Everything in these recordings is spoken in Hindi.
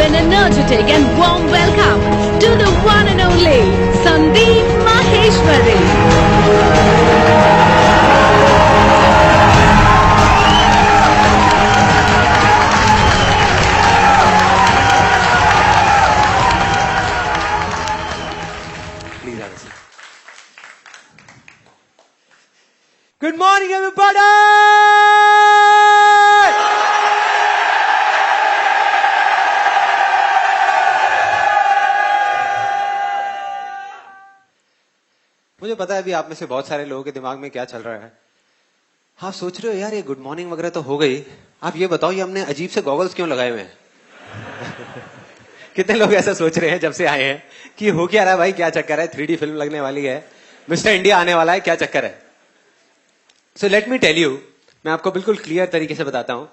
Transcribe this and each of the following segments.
an energetic and warm welcome to the one and only Sandeep Maheshwari. Please have a seat. Good morning, everybody! मुझे पता है अभी आप में से बहुत सारे लोगों के दिमाग में क्या चल रहा है। आप सोच रहे हो यार ये गुड मॉर्निंग वगैरह तो हो गई, आप ये बताओ ये हमने अजीब से गॉगल्स क्यों लगाए हुए हैं? कितने लोग ऐसा सोच रहे हैं जब से आए हैं कि हो क्या रहा है भाई, क्या चक्कर है, 3D फिल्म लगने वाली है, मिस्टर इंडिया आने वाला है, क्या चक्कर है? So let me tell you, मैं आपको बिल्कुल क्लियर तरीके से बताता हूं।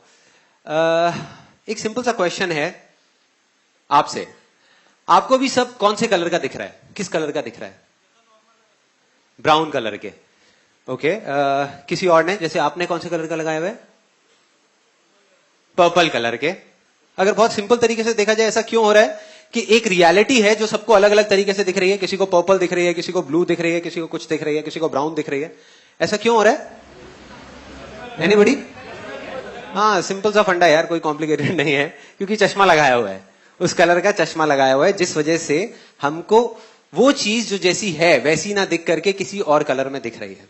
एक सिंपल सा क्वेश्चन है आपसे, आपको भी सब कौन से कलर का दिख रहा है? किस कलर का दिख रहा है? ब्राउन कलर के। ओके, किसी और ने, जैसे आपने कौन से कलर का लगाया हुआ है? पर्पल कलर के। अगर बहुत सिंपल तरीके से देखा जाए, ऐसा क्यों हो रहा है कि एक रियलिटी है जो सबको अलग अलग तरीके से दिख रही है, किसी को पर्पल दिख रही है, किसी को ब्लू दिख रही है, किसी को कुछ दिख रही है, किसी को ब्राउन दिख रही है। ऐसा क्यों हो रहा है? एनीबॉडी? हाँ, सिंपल सा फंडा यार, कोई कॉम्प्लिकेटेड नहीं है, क्योंकि चश्मा लगाया हुआ है, उस कलर का चश्मा लगाया हुआ है, जिस वजह से हमको वो चीज जो जैसी है वैसी ना दिख करके किसी और कलर में दिख रही है।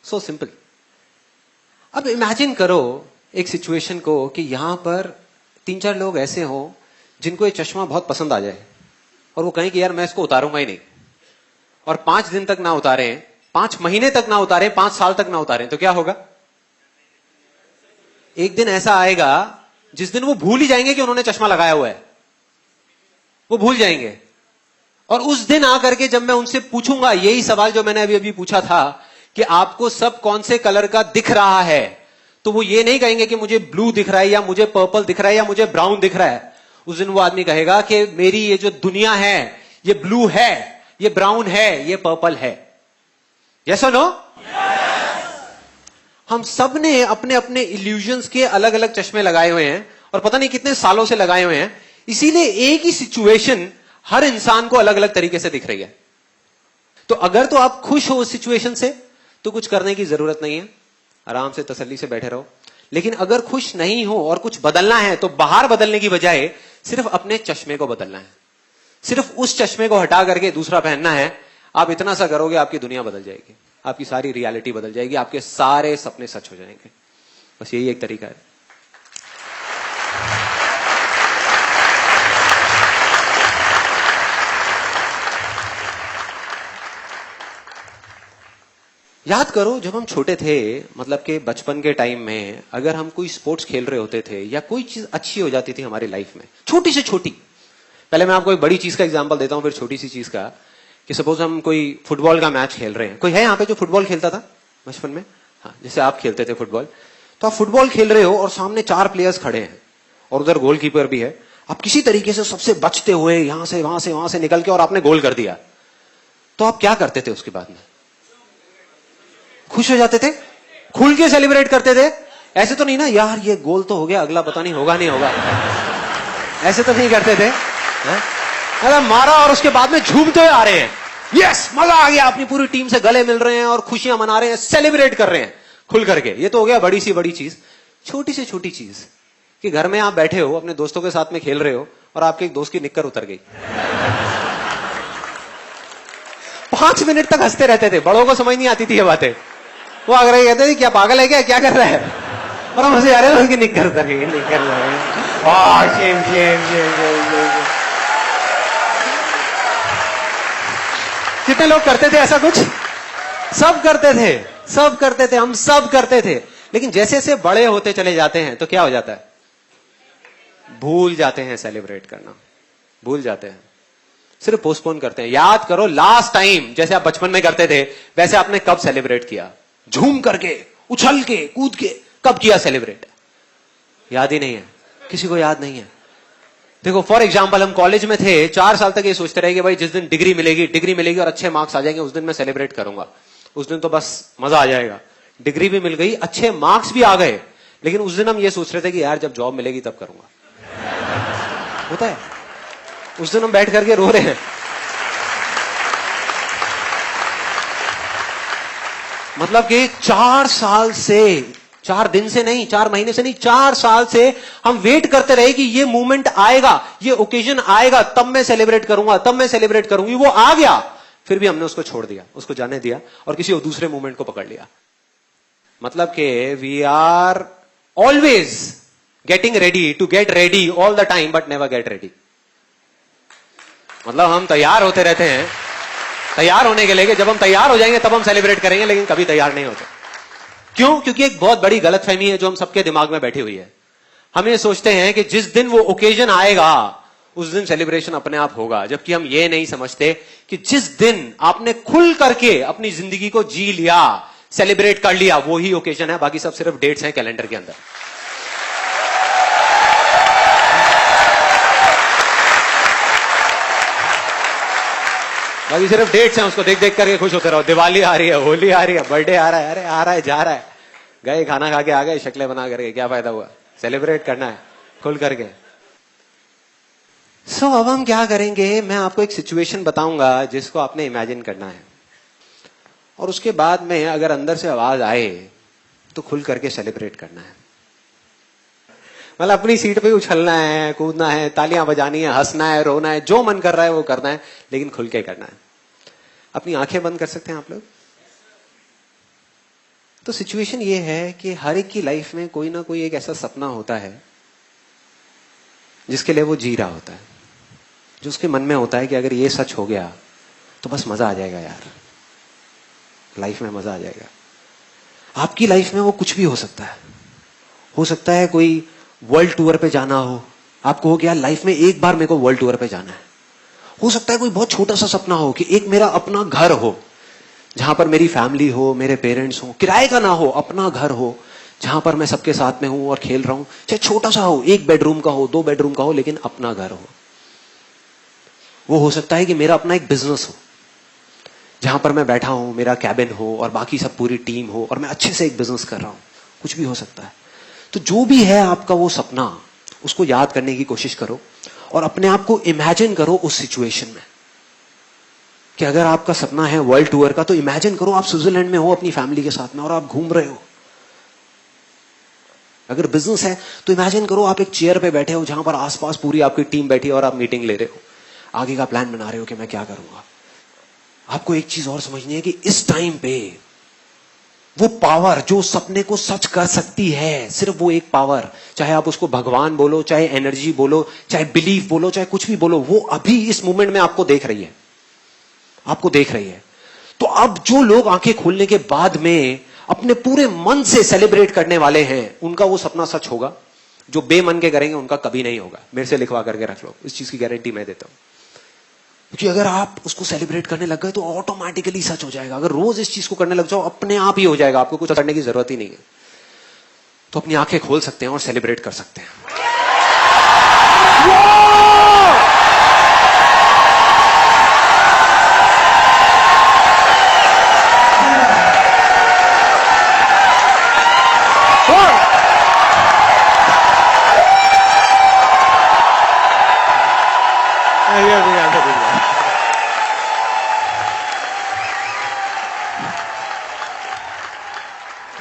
So simple. अब इमेजिन करो एक सिचुएशन को कि यहां पर 3-4 लोग ऐसे हो जिनको ये चश्मा बहुत पसंद आ जाए और वो कहें कि यार मैं इसको उतारूंगा ही नहीं, और 5 दिन तक ना उतारे, 5 महीने तक ना उतारे, 5 साल तक ना उतारे, तो क्या होगा? एक दिन ऐसा आएगा जिस दिन वो भूल ही जाएंगे कि उन्होंने चश्मा लगाया हुआ है, वो भूल जाएंगे। और उस दिन आकर के जब मैं उनसे पूछूंगा यही सवाल जो मैंने अभी अभी पूछा था कि आपको सब कौन से कलर का दिख रहा है, तो वो ये नहीं कहेंगे कि मुझे ब्लू दिख रहा है या मुझे पर्पल दिख रहा है या मुझे ब्राउन दिख रहा है। उस दिन वो आदमी कहेगा कि मेरी ये जो दुनिया है ये ब्लू है, ये ब्राउन है, ये पर्पल है। यस और नो? हम सब ने अपने अपने इल्यूजन्स के अलग अलग चश्मे लगाए हुए हैं और पता नहीं कितने सालों से लगाए हुए हैं, इसीलिए एक ही सिचुएशन हर इंसान को अलग अलग तरीके से दिख रही है। तो अगर तो आप खुश हो उस सिचुएशन से तो कुछ करने की जरूरत नहीं है, आराम से तसल्ली से बैठे रहो। लेकिन अगर खुश नहीं हो और कुछ बदलना है तो बाहर बदलने की बजाय सिर्फ अपने चश्मे को बदलना है, सिर्फ उस चश्मे को हटा करके दूसरा पहनना है। आप इतना सा करोगे आपकी दुनिया बदल जाएगी, आपकी सारी रियलिटी बदल जाएगी, आपके सारे सपने सच हो जाएंगे। बस यही एक तरीका है। याद करो जब हम छोटे थे, मतलब कि बचपन के टाइम में अगर हम कोई स्पोर्ट्स खेल रहे होते थे या कोई चीज अच्छी हो जाती थी हमारी लाइफ में, छोटी से छोटी, पहले मैं आपको एक बड़ी चीज का एग्जांपल देता हूं फिर छोटी सी चीज का, कि सपोज हम कोई फुटबॉल का मैच खेल रहे हैं। कोई है यहाँ पे जो फुटबॉल खेलता था बचपन में? हाँ, जैसे आप खेलते थे फुटबॉल, तो आप फुटबॉल खेल रहे हो और सामने 4 प्लेयर्स खड़े हैं और उधर गोलकीपर भी है। आप किसी तरीके से सबसे बचते हुए यहां से वहां से निकल के और आपने गोल कर दिया, तो आप क्या करते थे उसके बाद में? खुश हो जाते थे, खुल के सेलिब्रेट करते थे। ऐसे तो नहीं ना यार ये गोल तो हो गया, अगला पता नहीं होगा नहीं होगा, ऐसे तो नहीं करते थे। अरे मारा और उसके बाद में झूमते हुए आ रहे हैं, यस मजा आ गया, अपनी पूरी टीम से गले मिल रहे हैं और खुशियां मना रहे हैं, सेलिब्रेट कर रहे हैं खुल करके। ये तो हो गया बड़ी सी बड़ी चीज। छोटी से छोटी चीज कि घर में आप बैठे हो अपने दोस्तों के साथ में खेल रहे हो और आपके एक दोस्त की निक्कर उतर गई, 5 मिनट तक हंसते रहते थे, बड़ों को समझ नहीं आती थी ये बातें। वो अगर ये कहते थे क्या पागल है क्या कर रहा है, और हम हंसे आ रहे हैं, उसकी निक्कर उतर गई, निक्कर शेम शेम शेम। कितने लोग करते थे ऐसा कुछ? सब करते थे, सब करते थे, हम सब करते थे। लेकिन जैसे जैसे बड़े होते चले जाते हैं तो क्या हो जाता है? भूल जाते हैं सेलिब्रेट करना, भूल जाते हैं, सिर्फ पोस्टपोन करते हैं। याद करो लास्ट टाइम जैसे आप बचपन में करते थे वैसे आपने कब सेलिब्रेट किया? झूम करके, उछल के, कूद के, कब किया सेलिब्रेट? याद ही नहीं है, किसी को याद नहीं है। देखो फॉर एग्जाम्पल हम कॉलेज में थे, 4 साल तक ये सोचते रहे कि भाई जिस दिन डिग्री मिलेगी और अच्छे मार्क्स आ जाएंगे उस दिन मैं सेलिब्रेट करूंगा, उस दिन तो बस मजा आ जाएगा। डिग्री भी मिल गई, अच्छे मार्क्स भी आ गए, लेकिन उस दिन हम ये सोच रहे थे कि यार जब जॉब मिलेगी तब करूंगा। होता है उस दिन हम बैठ करके रो रहे हैं। मतलब कि 4 साल से, 4 दिन से नहीं, 4 महीने से नहीं, 4 साल से हम वेट करते रहे कि ये मोमेंट आएगा, ये ओकेजन आएगा, तब मैं सेलिब्रेट करूंगा, तब मैं सेलिब्रेट करूंगी। वो आ गया, फिर भी हमने उसको छोड़ दिया, उसको जाने दिया और किसी और दूसरे मोमेंट को पकड़ लिया। मतलब कि we are always getting ready to get ready all the time, but never get ready. मतलब हम तैयार होते रहते हैं, तैयार होने के लिए कि जब हम तैयार हो जाएंगे तब हम सेलिब्रेट करेंगे, लेकिन कभी तैयार नहीं होते। क्यों? क्योंकि एक बहुत बड़ी गलतफहमी है जो हम सबके दिमाग में बैठी हुई है। हम ये सोचते हैं कि जिस दिन वो ओकेजन आएगा उस दिन सेलिब्रेशन अपने आप होगा, जबकि हम ये नहीं समझते कि जिस दिन आपने खुल करके अपनी जिंदगी को जी लिया, सेलिब्रेट कर लिया, वो ही ओकेजन है। बाकी सब सिर्फ डेट्स हैं कैलेंडर के अंदर। बाकी सिर्फ डेट्स हैं, उसको देख देख करके खुश होते रहो। दिवाली आ रही है, होली आ रही है, बर्थडे आ रहा है, अरे आ रहा है, जा रहा है, गए खाना खा के आ गए, शक्लें बना करके, क्या फायदा हुआ? सेलिब्रेट करना है खुल करके। सो अब हम क्या करेंगे, मैं आपको एक सिचुएशन बताऊंगा जिसको आपने इमेजिन करना है, और उसके बाद में अगर अंदर से आवाज आए तो खुल करके सेलिब्रेट करना है। मतलब अपनी सीट पे उछलना है, कूदना है, तालियां बजानी है, हंसना है, रोना है, जो मन कर रहा है वो करना है, लेकिन खुल के करना है। अपनी आंखें बंद कर सकते हैं आप लोग। तो सिचुएशन ये है कि हर एक की लाइफ में कोई ना कोई एक ऐसा सपना होता है जिसके लिए वो जी रहा होता है, जो उसके मन में होता है कि अगर ये सच हो गया तो बस मजा आ जाएगा यार, लाइफ में मजा आ जाएगा। आपकी लाइफ में वो कुछ भी हो सकता है। हो सकता है कोई वर्ल्ड टूर पे जाना हो, आपको हो कि यार लाइफ में एक बार मेरे को वर्ल्ड टूर पे जाना है। हो सकता है कोई बहुत छोटा सा सपना हो कि एक मेरा अपना घर हो, जहां पर मेरी फैमिली हो, मेरे पेरेंट्स हो, किराए का ना हो, अपना घर हो जहां पर मैं सबके साथ में हूं और खेल रहा हूं, चाहे छोटा सा हो, 1 बेडरूम का हो, 2 बेडरूम का हो, लेकिन अपना घर हो। वो हो सकता है कि मेरा अपना एक बिजनेस हो, जहां पर मैं बैठा हूं, मेरा कैबिन हो और बाकी सब पूरी टीम हो और मैं अच्छे से एक बिजनेस कर रहा हूं। कुछ भी हो सकता है। तो जो भी है आपका वो सपना, उसको याद करने की कोशिश करो और अपने आप को इमेजिन करो उस सिचुएशन में कि अगर आपका सपना है वर्ल्ड टूर का, तो इमेजिन करो आप स्विट्जरलैंड में हो अपनी फैमिली के साथ में और आप घूम रहे हो। अगर बिजनेस है तो इमेजिन करो आप एक चेयर पे बैठे हो जहां पर आसपास पूरी आपकी टीम बैठी है और आप मीटिंग ले रहे हो, आगे का प्लान बना रहे हो कि मैं क्या करूंगा। आपको एक चीज और समझनी है कि इस टाइम पे वो पावर जो सपने को सच कर सकती है, सिर्फ वो एक पावर, चाहे आप उसको भगवान बोलो, चाहे एनर्जी बोलो, चाहे बिलीफ बोलो, चाहे कुछ भी बोलो, वो अभी इस मोमेंट में आपको देख रही है, आपको देख रही है। तो अब जो लोग आंखें खोलने के बाद में अपने पूरे मन से सेलिब्रेट करने वाले हैं, उनका वो सपना सच होगा। जो बेमन के करेंगे उनका कभी नहीं होगा। मेरे से लिखवा करके रख लो, इस चीज की गारंटी मैं देता हूं। क्योंकि अगर आप उसको सेलिब्रेट करने लग गए तो ऑटोमेटिकली सच हो जाएगा। अगर रोज इस चीज को करने लग जाओ, अपने आप ही हो जाएगा, आपको कुछ करने की जरूरत ही नहीं है। तो अपनी आंखें खोल सकते हैं और सेलिब्रेट कर सकते हैं।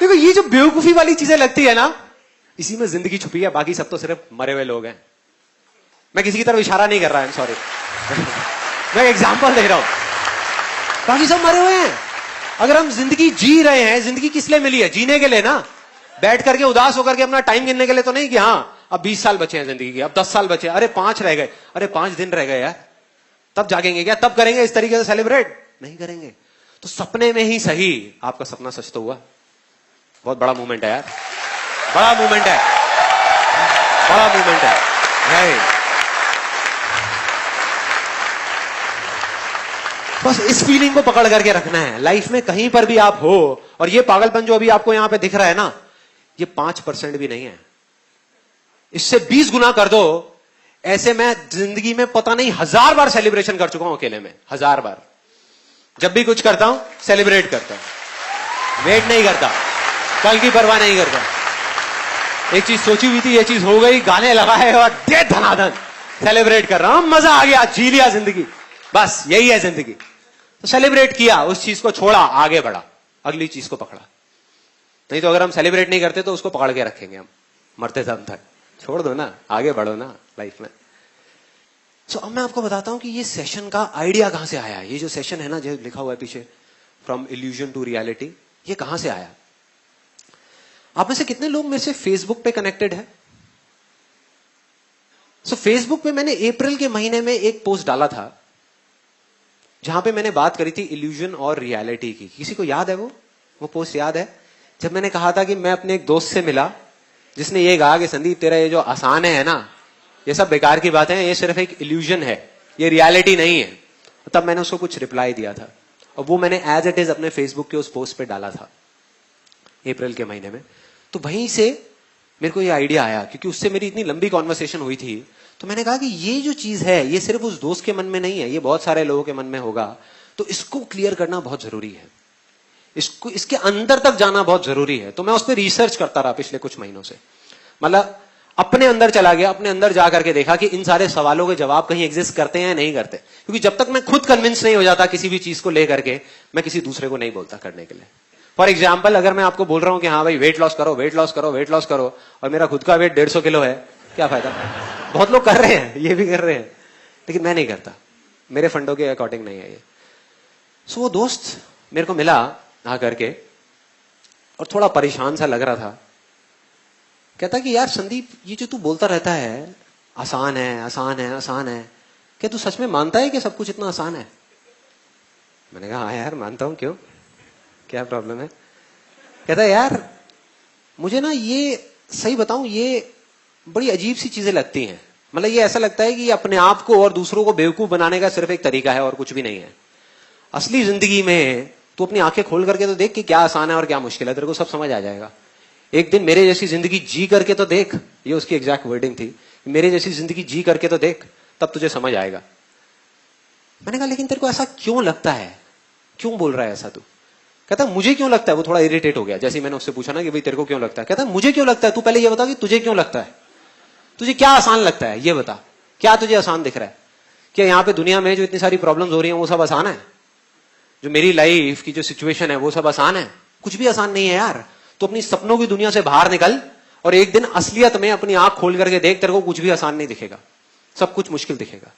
देखो ये जो बेवकूफी वाली चीजें लगती है ना, इसी में जिंदगी छुपी है। बाकी सब तो सिर्फ मरे हुए लोग हैं। मैं किसी की तरफ इशारा नहीं कर रहा, सॉरी मैं एग्जांपल दे रहा हूं। बाकी सब मरे हुए हैं। अगर हम जिंदगी जी रहे हैं, जिंदगी किस लिए मिली है? जीने के लिए ना। बैठ करके उदास होकर के अपना टाइम गिनने के लिए तो नहीं कि हाँ अब 20 साल बचे हैं जिंदगी के, अब 10 साल बचे, अरे 5 रह गए, अरे 5 दिन रह गए यार, तब जागेंगे क्या? तब करेंगे इस तरीके से सेलिब्रेट? नहीं करेंगे। तो सपने में ही सही आपका सपना सच तो हुआ। बहुत बड़ा मूवमेंट है यार, बड़ा मूवमेंट है, बड़ा मूवमेंट है। बस इस फीलिंग को पकड़ करके रखना है। लाइफ में कहीं पर भी आप हो, और ये पागलपन जो अभी आपको यहां पे दिख रहा है ना, ये 5% भी नहीं है। इससे 20 गुना कर दो। ऐसे मैं जिंदगी में पता नहीं 1000 बार सेलिब्रेशन कर चुका हूं अकेले में, 1000 बार। जब भी कुछ करता हूं सेलिब्रेट करता हूं, वेट नहीं करता, कल की परवाह नहीं करता। एक चीज सोची हुई थी, ये चीज हो गई, गाने लगाए और दे धनाधन, सेलिब्रेट कर रहा हूं, मजा आ गया, जी लिया जिंदगी, बस यही है जिंदगी। तो सेलिब्रेट किया, उस चीज को छोड़ा, आगे बढ़ा, अगली चीज को पकड़ा। नहीं तो अगर हम सेलिब्रेट नहीं करते तो उसको पकड़ के रखेंगे हम मरते दम तक। छोड़ दो ना, आगे बढ़ो ना लाइफ में। सो अब मैं आपको बताता हूं कि ये सेशन का आइडिया कहां से आया। ये जो सेशन है ना, जो लिखा हुआ है पीछे, फ्रॉम इल्यूजन टू रियलिटी, ये कहां से आया? आप में से कितने लोग मेरे से फेसबुक पे कनेक्टेड है? सो फेसबुक पे मैंने अप्रैल के महीने में एक पोस्ट डाला था जहां पे मैंने बात करी थी इल्यूजन और रियलिटी की। किसी को याद है वो पोस्ट याद है? जब मैंने कहा था कि मैं अपने एक दोस्त से मिला जिसने ये कहा कि संदीप तेरा ये जो आसान है ना, ये सब बेकार की बातें हैं, ये सिर्फ एक इल्यूजन है, ये रियलिटी नहीं है। तब मैंने उसको कुछ रिप्लाई दिया था और वो मैंने एज इट इज अपने फेसबुक के उस पोस्ट पे डाला था अप्रैल के महीने में। तो वहीं से मेरे को ये आइडिया आया, क्योंकि उससे मेरी इतनी लंबी कॉन्वर्सेशन हुई थी। तो मैंने कहा कि ये जो चीज है ये सिर्फ उस दोस्त के मन में नहीं है, ये बहुत सारे लोगों के मन में होगा। तो इसको क्लियर करना बहुत जरूरी है, इसको इसके अंदर तक जाना बहुत जरूरी है। तो मैं उस पर रिसर्च करता रहा पिछले कुछ महीनों से। मतलब अपने अंदर चला गया, अपने अंदर जा करके देखा कि इन सारे सवालों के जवाब कहीं एग्जिस्ट करते हैं या नहीं करते। क्योंकि जब तक मैं खुद कन्विंस नहीं हो जाता किसी भी चीज को लेकर के, मैं किसी दूसरे को नहीं बोलता करने के लिए। फॉर एग्जाम्पल, अगर मैं आपको बोल रहा हूं कि हाँ भाई वेट लॉस करो, वेट लॉस करो, वेट लॉस करो, और मेरा खुद का वेट 150 किलो है, क्या फायदा? बहुत लोग कर रहे हैं, ये भी कर रहे हैं, लेकिन मैं नहीं करता, मेरे फंडों के अकॉर्डिंग नहीं है ये। सो वो दोस्त मेरे को मिला आ करके और थोड़ा परेशान सा लग रहा था। कहता कि यार संदीप, ये जो तू बोलता रहता है आसान है, आसान है, आसान है, क्या तू सच में मानता है कि सब कुछ इतना आसान है? मैंने कहा हाँ यार मानता हूं, क्यों, क्या प्रॉब्लम है? कहता यार मुझे ना ये सही बताऊं, ये बड़ी अजीब सी चीजें लगती हैं। मतलब ये ऐसा लगता है कि अपने आप को और दूसरों को बेवकूफ बनाने का सिर्फ एक तरीका है और कुछ भी नहीं है। असली जिंदगी में तू अपनी आंखें खोल करके तो देख कि क्या आसान है और क्या मुश्किल है, तेरे को सब समझ आ जाएगा। एक दिन मेरे जैसी जिंदगी जी करके तो देख, ये उसकी एग्जैक्ट वर्डिंग थी, मेरे जैसी जिंदगी जी करके तो देख, तब तुझे समझ आएगा। मैंने कहा लेकिन तेरे को ऐसा क्यों लगता है, क्यों बोल रहा है ऐसा तू? कहता मुझे क्यों लगता है। वो थोड़ा इरिटेट हो गया जैसे मैंने उससे पूछा ना कि भाई तेरे को क्यों लगता है। कहता मुझे क्यों लगता है, तू पहले ये बता कि तुझे क्यों लगता है, तुझे क्या आसान लगता है, ये बता, क्या तुझे आसान दिख रहा है? क्या यहाँ पे दुनिया में जो इतनी सारी प्रॉब्लम्स हो रही हैं वो सब आसान है? जो मेरी लाइफ की जो सिचुएशन है वो सब आसान है? कुछ भी आसान नहीं है यार। तो अपनी सपनों की दुनिया से बाहर निकल और एक दिन असलियत में अपनी आंख खोल करके देख, तेरे को कुछ भी आसान नहीं दिखेगा, सब कुछ मुश्किल दिखेगा।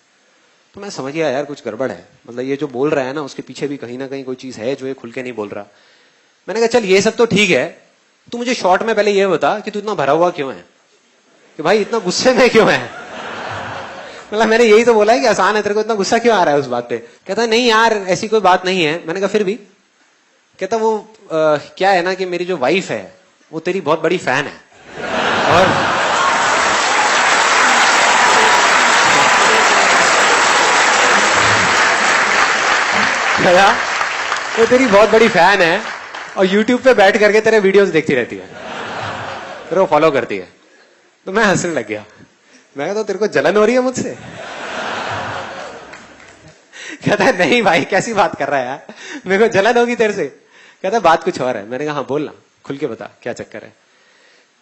तो मैं समझ गया यार कुछ गड़बड़ है, मतलब ये जो बोल रहा है ना उसके पीछे भी कहीं ना कहीं कोई चीज है जो ये खुल के नहीं बोल रहा। मैंने कहा चल ये सब तो ठीक है, तू मुझे शॉर्ट में पहले ये बता कि तू इतना भरा हुआ क्यों है, कि भाई इतना गुस्से में क्यों है? मतलब मैंने यही तो बोला है कि आसान है, तेरे को इतना गुस्सा क्यों आ रहा है उस बात पे? कहता नहीं यार ऐसी कोई बात नहीं है। मैंने कहा फिर भी? कहता वो क्या है ना कि मेरी जो वाइफ है वो तेरी बहुत बड़ी फैन है और वो तेरी बहुत बड़ी फैन है और YouTube पे बैठ करके तेरे वीडियोस देखती रहती है, फिर वो फॉलो करती है। तो मैं हंसने लग गया। मैं कहता तो तेरे को जलन हो रही है मुझसे? कहता है नहीं भाई कैसी बात कर रहा है यार, मेरे को जलन होगी तेरे से। कहता बात कुछ और है। मैंने कहा हाँ बोलना, खुल के बता क्या चक्कर है।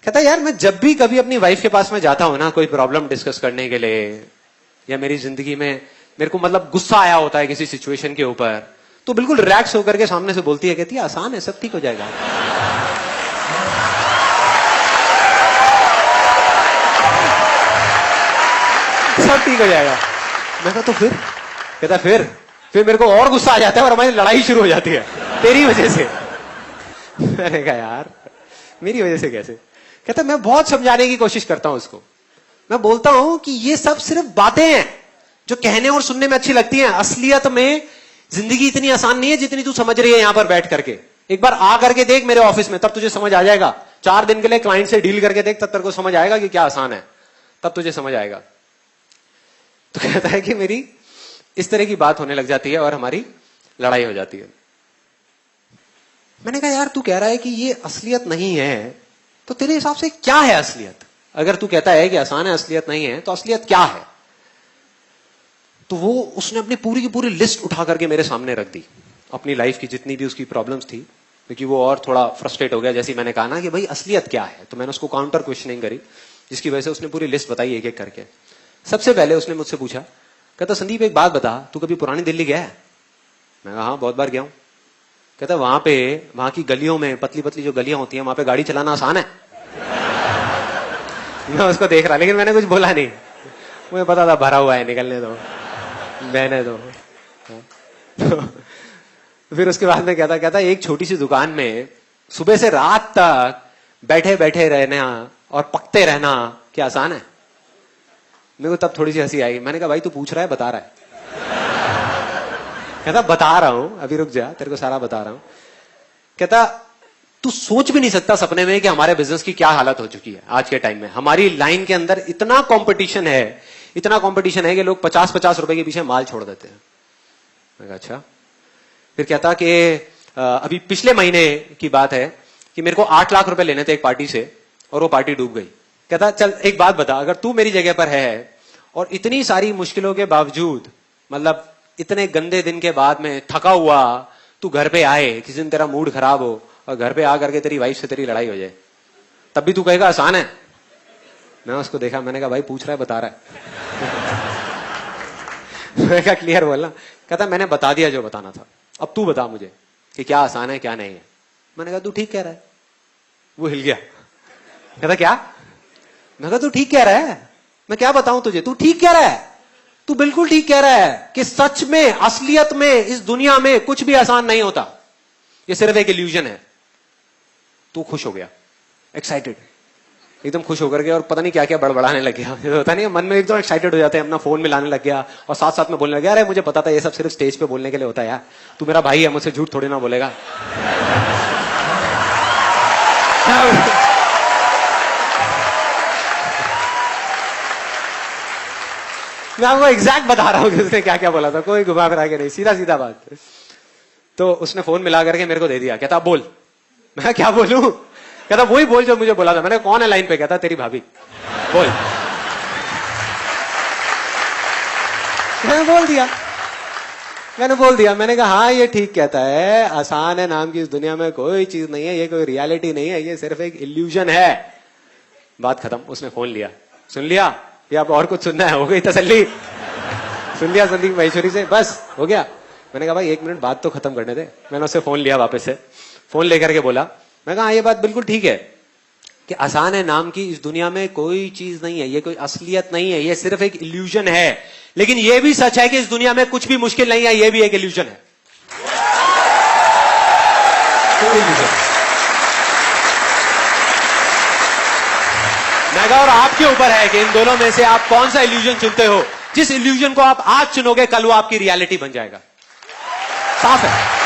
कहता यार मैं जब भी कभी अपनी वाइफ के पास में जाता हूं ना कोई प्रॉब्लम डिस्कस करने के लिए, या मेरी जिंदगी में मेरे को मतलब गुस्सा आया होता है किसी सिचुएशन के ऊपर, तो बिल्कुल रिलैक्स होकर के सामने से बोलती है, कहती है आसान है, सब ठीक हो जाएगा। सब ठीक हो जाएगा। मैं कहा तो फिर? कहता फिर मेरे को और गुस्सा आ जाता है और हमारी लड़ाई शुरू हो जाती है तेरी वजह से। मैंने कहा यार मेरी वजह से कैसे? कहता मैं बहुत समझाने की कोशिश करता हूं उसको, मैं बोलता हूं कि ये सब सिर्फ बातें हैं जो कहने और सुनने में अच्छी लगती हैं, असलियत में जिंदगी इतनी आसान नहीं है जितनी तू समझ रही है यहां पर बैठ करके। एक बार आ करके देख मेरे ऑफिस में, तब तुझे समझ आ जाएगा। 4 दिन के लिए क्लाइंट से डील करके देख, तब तेरे को समझ आएगा कि क्या आसान है, तब तुझे समझ आएगा। तो कहता है कि मेरी इस तरह की बात होने लग जाती है और हमारी लड़ाई हो जाती है। मैंने कहा यार तू कह रहा है कि ये असलियत नहीं है, तो तेरे हिसाब से क्या है असलियत? अगर तू कहता है कि आसान है, असलियत नहीं है, तो असलियत क्या है? तो वो उसने अपनी पूरी की पूरी लिस्ट उठा करके मेरे सामने रख दी, अपनी लाइफ की जितनी भी उसकी प्रॉब्लम्स थी, क्योंकि वो और थोड़ा फ्रस्ट्रेट हो गया। जैसे मैंने कहा ना कि भाई असलियत क्या है, तो मैंने उसको काउंटर क्वेश्चनिंग करी, जिसकी वजह से उसने पूरी लिस्ट बताई एक एक करके। सबसे पहले उसने मुझसे पूछा, कहता संदीप एक बात बता, तू कभी पुरानी दिल्ली गया है? मैं कहा हाँ बहुत बार गया हूं। कहता वहां की गलियों में, पतली पतली जो गलियां होती हैं, वहां पे गाड़ी चलाना आसान है? मैं उसको देख रहा, लेकिन मैंने कुछ बोला नहीं, मुझे पता था भरा हुआ है, निकलने दो, बहने दो। फिर उसके बाद में कहता एक छोटी सी दुकान में सुबह से रात तक बैठे बैठे रहना और पकते रहना क्या आसान है? मेरे को तब थोड़ी सी हंसी आई। मैंने कहा भाई तू पूछ रहा है बता रहा है? कहता बता रहा हूं, अभी रुक जा, तेरे को सारा बता रहा हूं। कहता तू सोच भी नहीं सकता सपने में कि हमारे बिजनेस की क्या हालत हो चुकी है आज के टाइम में। हमारी लाइन के अंदर इतना कंपटीशन है कि लोग 50-50 रुपए के पीछे माल छोड़ देते हैं। मैं कहा अच्छा। फिर कहता कि अभी पिछले महीने की बात है कि मेरे को 8 लाख रुपए लेने थे एक पार्टी से और वो पार्टी डूब गई। कहता चल एक बात बता, अगर तू मेरी जगह पर है और इतनी सारी मुश्किलों के बावजूद, मतलब इतने गंदे दिन के बाद में थका हुआ तू घर पे आए, किसी दिन तेरा मूड खराब हो और घर पे आकर के तेरी वाइफ से तेरी लड़ाई हो जाए, तब भी तू कहेगा आसान है? मैं उसको देखा, मैंने कहा भाई पूछ रहा है बता रहा है? मैंने कहा क्लियर बोलना। कहता मैंने बता दिया जो बताना था, अब तू बता मुझे कि क्या आसान है क्या नहीं है। मैंने कहा तू ठीक कह रहा है। वो हिल गया। कहता क्या? मैं कहा तू ठीक कह रहा है, मैं क्या बताऊं तुझे, तू ठीक कह रहा है, तू बिल्कुल ठीक कह रहा है कि सच में असलियत में इस दुनिया में कुछ भी आसान नहीं होता, ये सिर्फ एक इल्यूजन है। तू खुश हो गया, एक्साइटेड, एकदम खुश होकर के, और पता नहीं क्या क्या बड़बड़ाने लग गया। होता नहीं, मन में एकदम एक्साइटेड हो जाते हैं, अपना फोन मिलाने लग गया और साथ साथ में बोलने लग गया, अरे मुझे पता था ये सब सिर्फ स्टेज पे बोलने के लिए होता है यार, तू मेरा भाई है, मुझसे झूठ थोड़ी ना बोलेगा। मैं आपको एग्जैक्ट बता रहा हूं कि उसने क्या क्या बोला था, कोई घुमा फिरा के नहीं, सीधा सीधा बात। तो उसने फोन मिला करके मेरे को दे दिया। कहता बोल। मैं क्या बोलूं? कहता वही बोल जो मुझे बोला था। मैंने कौन है लाइन पे? कहता तेरी भाभी। बोल। मैंने बोल दिया। मैंने कहा हाँ ये ठीक कहता है, आसान है नाम की इस दुनिया में कोई चीज नहीं है, ये कोई रियलिटी नहीं है, ये सिर्फ एक इल्यूजन है। बात खत्म। उसने फोन लिया, सुन लिया या आप और कुछ सुनना है? हो गई तसल्ली? सुन लिया संदीप महेश्वरी से, बस हो गया। मैंने कहा भाई 1 मिनट बात तो खत्म करने दे। मैंने उससे फोन लिया वापस से, फोन लेकर के बोला, मैं कहा ये बात बिल्कुल ठीक है कि आसान है नाम की इस दुनिया में कोई चीज नहीं है, ये कोई असलियत नहीं है, ये सिर्फ एक इल्यूजन है। लेकिन ये भी सच है कि इस दुनिया में कुछ भी मुश्किल नहीं है, ये भी एक इल्यूजन है। मैं कहा और आपके ऊपर है कि इन दोनों में से आप कौन सा इल्यूजन चुनते हो। जिस इल्यूजन को आप आज चुनोगे कल वो आपकी रियलिटी बन जाएगा। साफ है।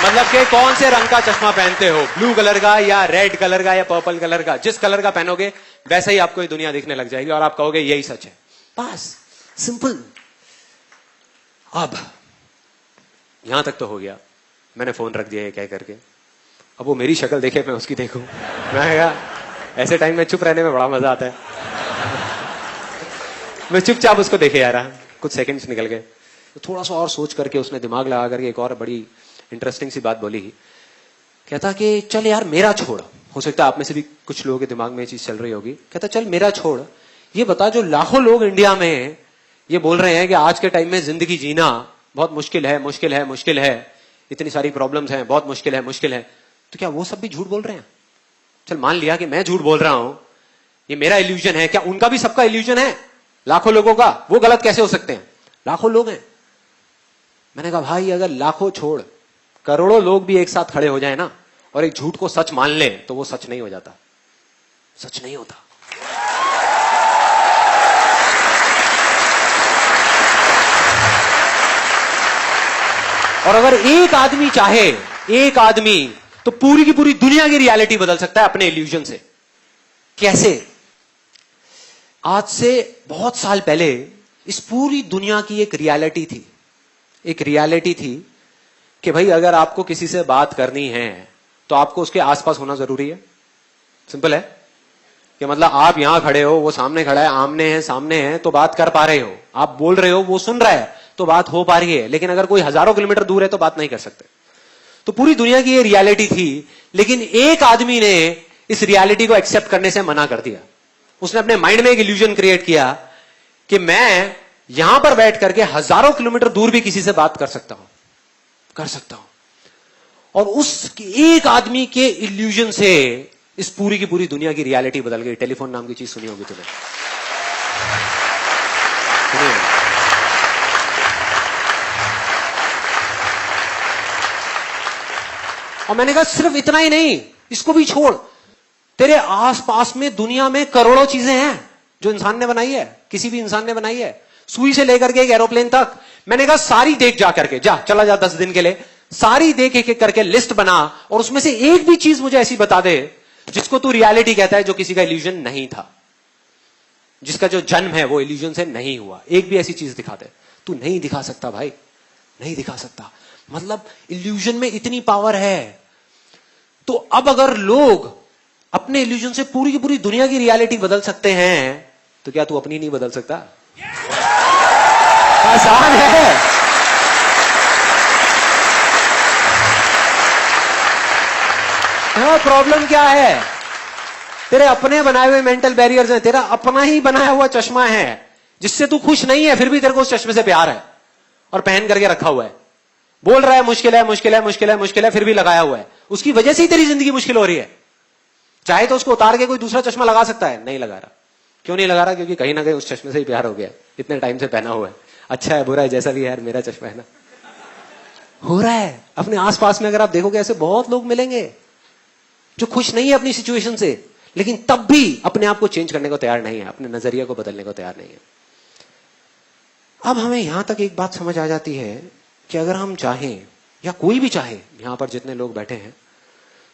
मतलब कि कौन से रंग का चश्मा पहनते हो, ब्लू कलर का या रेड कलर का या पर्पल कलर का, जिस कलर का पहनोगे वैसे ही आपको ये दुनिया दिखने लग जाएगी और आप कहोगे यही सच है। बस सिंपल। अब यहां तक तो हो गया, मैंने फोन रख दिया ये कह करके। अब वो मेरी शक्ल देखे, मैं उसकी देखूं। मैं कहा ऐसे टाइम में चुप रहने में बड़ा मजा आता है। मैं चुपचाप उसको देखे जा रहा, कुछ सेकंड्स निकल गए, तो थोड़ा सा और सोच करके उसने दिमाग लगा करके एक और बड़ी इंटरेस्टिंग सी बात बोली। कहता कि चल यार मेरा छोड़, हो सकता है आप में से भी कुछ लोगों के दिमाग में ये चीज चल रही होगी। कहता चल मेरा छोड़, ये बता जो लाखों लोग इंडिया में ये बोल रहे हैं कि आज के टाइम में जिंदगी जीना बहुत मुश्किल है, मुश्किल है, मुश्किल है, इतनी सारी प्रॉब्लम्स हैं, बहुत मुश्किल है, मुश्किल है, तो क्या वो सब भी झूठ बोल रहे हैं? चल मान लिया कि मैं झूठ बोल रहा हूं, ये मेरा इल्यूजन है, क्या उनका भी सबका इल्यूजन है? लाखों लोगों का, वो गलत कैसे हो सकते हैं? लाखों लोग हैं। मैंने कहा भाई अगर लाखों छोड़ करोड़ों लोग भी एक साथ खड़े हो जाए ना और एक झूठ को सच मान ले तो वो सच नहीं हो जाता, सच नहीं होता। और अगर एक आदमी चाहे, एक आदमी, तो पूरी की पूरी दुनिया की रियलिटी बदल सकता है अपने इल्यूजन से। कैसे? आज से बहुत साल पहले इस पूरी दुनिया की एक रियलिटी थी, एक रियलिटी थी कि भाई अगर आपको किसी से बात करनी है तो आपको उसके आसपास होना जरूरी है। सिंपल है कि मतलब आप यहां खड़े हो, वो सामने खड़ा है, आमने है सामने है, तो बात कर पा रहे हो, आप बोल रहे हो, वो सुन रहा है, तो बात हो पा रही है। लेकिन अगर कोई हजारों किलोमीटर दूर है तो बात नहीं कर सकते। तो पूरी दुनिया की ये रियलिटी थी, लेकिन एक आदमी ने इस रियलिटी को एक्सेप्ट करने से मना कर दिया। उसने अपने माइंड में एक इल्यूजन क्रिएट किया कि मैं यहां पर बैठ करके हजारों किलोमीटर दूर भी किसी से बात कर सकता हूं। और उस एक आदमी के इल्यूजन से इस पूरी की पूरी दुनिया की रियलिटी बदल गई। टेलीफोन नाम की चीज सुनी होगी तुमने, और मैंने कहा सिर्फ इतना ही नहीं, इसको भी छोड़, तेरे आसपास में दुनिया में करोड़ों चीजें हैं जो इंसान ने बनाई है, किसी भी इंसान ने बनाई है, सुई से लेकर के एक एरोप्लेन तक। मैंने कहा सारी देख जा करके, चला जा 10 दिन के लिए, सारी देख एक एक करके लिस्ट बना, और उसमें से एक भी चीज मुझे ऐसी बता दे जिसको तू रियलिटी कहता है, जो किसी का इल्यूजन नहीं था, जिसका जो जन्म है वो इल्यूजन से नहीं हुआ। एक भी ऐसी चीज दिखा दे। तू नहीं दिखा सकता भाई, नहीं दिखा सकता। मतलब इल्यूजन में इतनी पावर है। तो अब अगर लोग अपने इल्यूजन से पूरी की पूरी दुनिया की रियलिटी बदल सकते हैं, तो क्या तू अपनी नहीं बदल सकता? आसान है। प्रॉब्लम क्या है? तेरे अपने बनाए हुए मेंटल बैरियर्स हैं, तेरा अपना ही बनाया हुआ चश्मा है जिससे तू खुश नहीं है, फिर भी तेरे को उस चश्मे से प्यार है और पहन करके रखा हुआ है। बोल रहा है मुश्किल है, मुश्किल है, मुश्किल है, मुश्किल है, फिर भी लगाया हुआ है। उसकी वजह से ही तेरी जिंदगी मुश्किल हो रही है। चाहे तो उसको उतार के कोई दूसरा चश्मा लगा सकता है, नहीं लगा रहा। क्यों नहीं लगा रहा? क्योंकि कहीं ना कहीं उस चश्मे से ही प्यार हो गया, इतने टाइम से पहना हुआ है। अच्छा है बुरा है जैसा भी है यार, मेरा चश्मा है ना। हो रहा है अपने आसपास में, अगर आप देखोगे ऐसे बहुत लोग मिलेंगे जो खुश नहीं है अपनी सिचुएशन से, लेकिन तब भी अपने आप को चेंज करने को तैयार नहीं है, अपने नजरिया को बदलने को तैयार नहीं है। अब हमें यहां तक एक बात समझ आ जाती है कि अगर हम चाहें, या कोई भी चाहे, यहां पर जितने लोग बैठे हैं,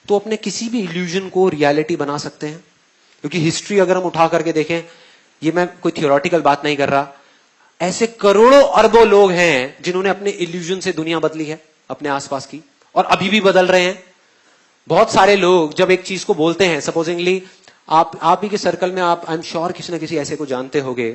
तो अपने किसी भी इल्यूजन को रियलिटी बना सकते हैं। क्योंकि हिस्ट्री अगर हम उठा करके देखें, ये मैं कोई थियोरेटिकल बात नहीं कर रहा, ऐसे करोड़ों अरबों लोग हैं जिन्होंने अपने इल्यूजन से दुनिया बदली है अपने आसपास की, और अभी भी बदल रहे हैं। बहुत सारे लोग जब एक चीज को बोलते हैं, सपोजिंगली आप ही के सर्कल में, आप आई एम श्योर किसी ना किसी ऐसे को जानते होंगे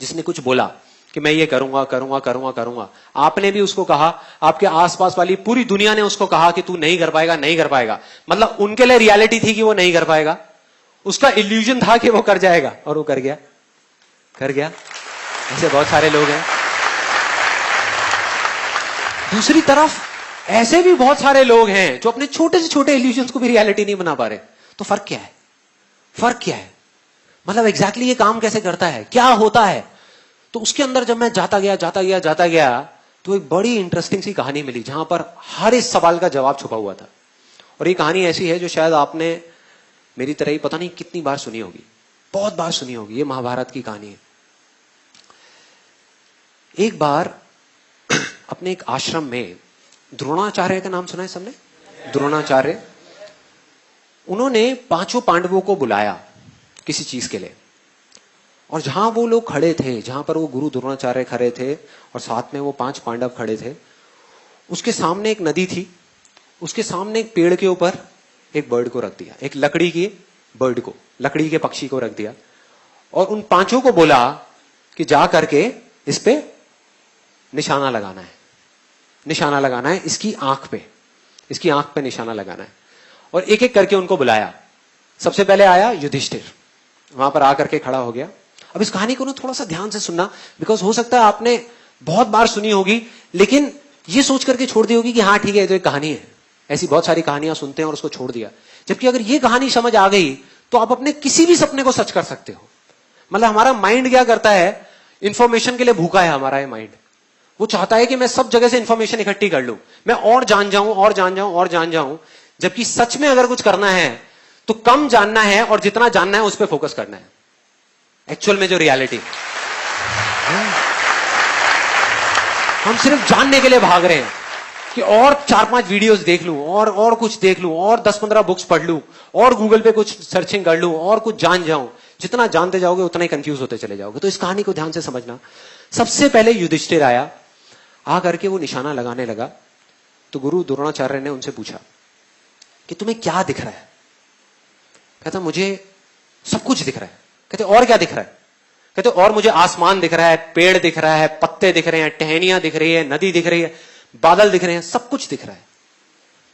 जिसने कुछ बोला कि मैं ये करूंगा करूंगा करूंगा करूंगा। आपने भी उसको कहा, आपके आसपास वाली पूरी दुनिया ने उसको कहा कि तू नहीं कर पाएगा, नहीं कर पाएगा। मतलब उनके लिए रियलिटी थी कि वो नहीं कर पाएगा, उसका इल्यूजन था कि वो कर जाएगा, और वो कर गया, कर गया। ऐसे बहुत सारे लोग हैं। दूसरी तरफ ऐसे भी बहुत सारे लोग हैं जो अपने छोटे से छोटे इल्यूजन को भी रियलिटी नहीं बना पा रहे। तो फर्क क्या है? फर्क क्या है? मतलब एग्जैक्टली ये काम कैसे करता है, क्या होता है? तो उसके अंदर जब मैं जाता गया, तो एक बड़ी इंटरेस्टिंग सी कहानी मिली जहां पर हर इस सवाल का जवाब छुपा हुआ था। और ये कहानी ऐसी है जो शायद आपने मेरी तरह ही पता नहीं कितनी बार सुनी होगी, बहुत बार सुनी होगी। ये महाभारत की कहानी है। एक बार अपने एक आश्रम में, द्रोणाचार्य का नाम सुना है सबने? द्रोणाचार्य, उन्होंने 5 पांडवों को बुलाया किसी चीज के लिए, और जहां वो लोग खड़े थे, जहां पर वो गुरु द्रोणाचार्य खड़े थे और साथ में वो 5 पांडव खड़े थे, उसके सामने एक नदी थी, उसके सामने एक पेड़ के ऊपर एक बर्ड को रख दिया, एक लकड़ी की बर्ड को, लकड़ी के पक्षी को रख दिया, और उन 5 को बोला कि जा करके इस पे निशाना लगाना है, निशाना लगाना है इसकी आंख पे, इसकी आंख पे निशाना लगाना है। और एक एक करके उनको बुलाया। सबसे पहले आया युधिष्ठिर, वहां पर आकर के खड़ा हो गया। अब इस कहानी को ना थोड़ा सा ध्यान से सुनना, बिकॉज हो सकता है आपने बहुत बार सुनी होगी, लेकिन ये सोच करके छोड़ दी होगी कि हाँ ठीक है ये तो एक कहानी है। ऐसी बहुत सारी कहानियां सुनते हैं और उसको छोड़ दिया। जबकि अगर ये कहानी समझ आ गई तो आप अपने किसी भी सपने को सच कर सकते हो। मतलब हमारा माइंड क्या करता है, इंफॉर्मेशन के लिए भूखा है हमारा ये माइंड। वो चाहता है कि मैं सब जगह से इंफॉर्मेशन इकट्ठी कर लूं, मैं और जान जाऊं और जान जाऊं और जान जाऊं। जबकि सच में अगर कुछ करना है तो कम जानना है और जितना जानना है उस पर फोकस करना है। एक्चुअल में जो रियलिटी, हम सिर्फ जानने के लिए भाग रहे हैं कि और 4-5 वीडियोस देख लूं, और कुछ देख लूं, और 10-15 बुक्स पढ़ लूं, और गूगल पे कुछ सर्चिंग कर लूं, और कुछ जान जाऊं। जितना जानते जाओगे उतना ही कंफ्यूज होते चले जाओगे। तो इस कहानी को ध्यान से समझना। सबसे पहले युधिष्ठिर आया, आ करके वो निशाना लगाने लगा। तो गुरु द्रोणाचार्य ने उनसे पूछा कि तुम्हें क्या दिख रहा है? कहता मुझे सब कुछ दिख रहा है। कहते और क्या दिख रहा है? कहते और मुझे आसमान दिख रहा है, पेड़ दिख रहा है, पत्ते दिख रहे हैं, टहनियां दिख रही है, नदी दिख रही है, बादल दिख रहे हैं, सब कुछ दिख रहा है।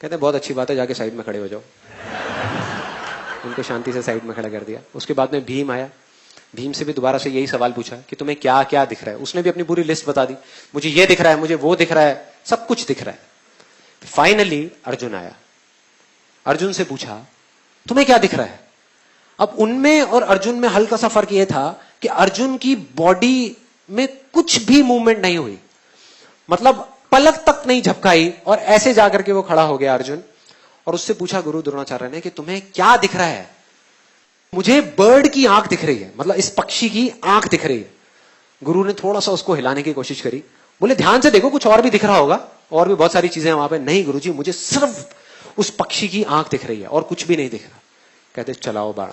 कहते बहुत अच्छी बात है, जाके साइड में खड़े हो जाओ। उनको शांति से साइड में खड़ा कर दिया। उसके बाद में भीम आया, भीम से भी दोबारा से यही सवाल पूछा कि तुम्हें क्या क्या दिख रहा है। उसने भी अपनी पूरी लिस्ट बता दी, मुझे ये दिख रहा है, मुझे वो दिख रहा है, सब कुछ दिख रहा है। फाइनली अर्जुन आया, अर्जुन से पूछा तुम्हें क्या दिख रहा है। अब उनमें और अर्जुन में हल्का सा फर्क यह था कि अर्जुन की बॉडी में कुछ भी मूवमेंट नहीं हुई, मतलब पलक तक नहीं झपकाई, और ऐसे जाकर के वो खड़ा हो गया अर्जुन। और उससे पूछा गुरु द्रोणाचार्य ने कि तुम्हें क्या दिख रहा है। मुझे बर्ड की आंख दिख रही है, मतलब इस पक्षी की आंख दिख रही है। गुरु ने थोड़ा सा उसको हिलाने की कोशिश करी, बोले ध्यान से देखो कुछ और भी दिख रहा होगा, और भी बहुत सारी चीजें हैं वहां पे। नहीं गुरुजी, मुझे सिर्फ उस पक्षी की आंख दिख रही है और कुछ भी नहीं दिख रहा। कहते चलाओ बाण।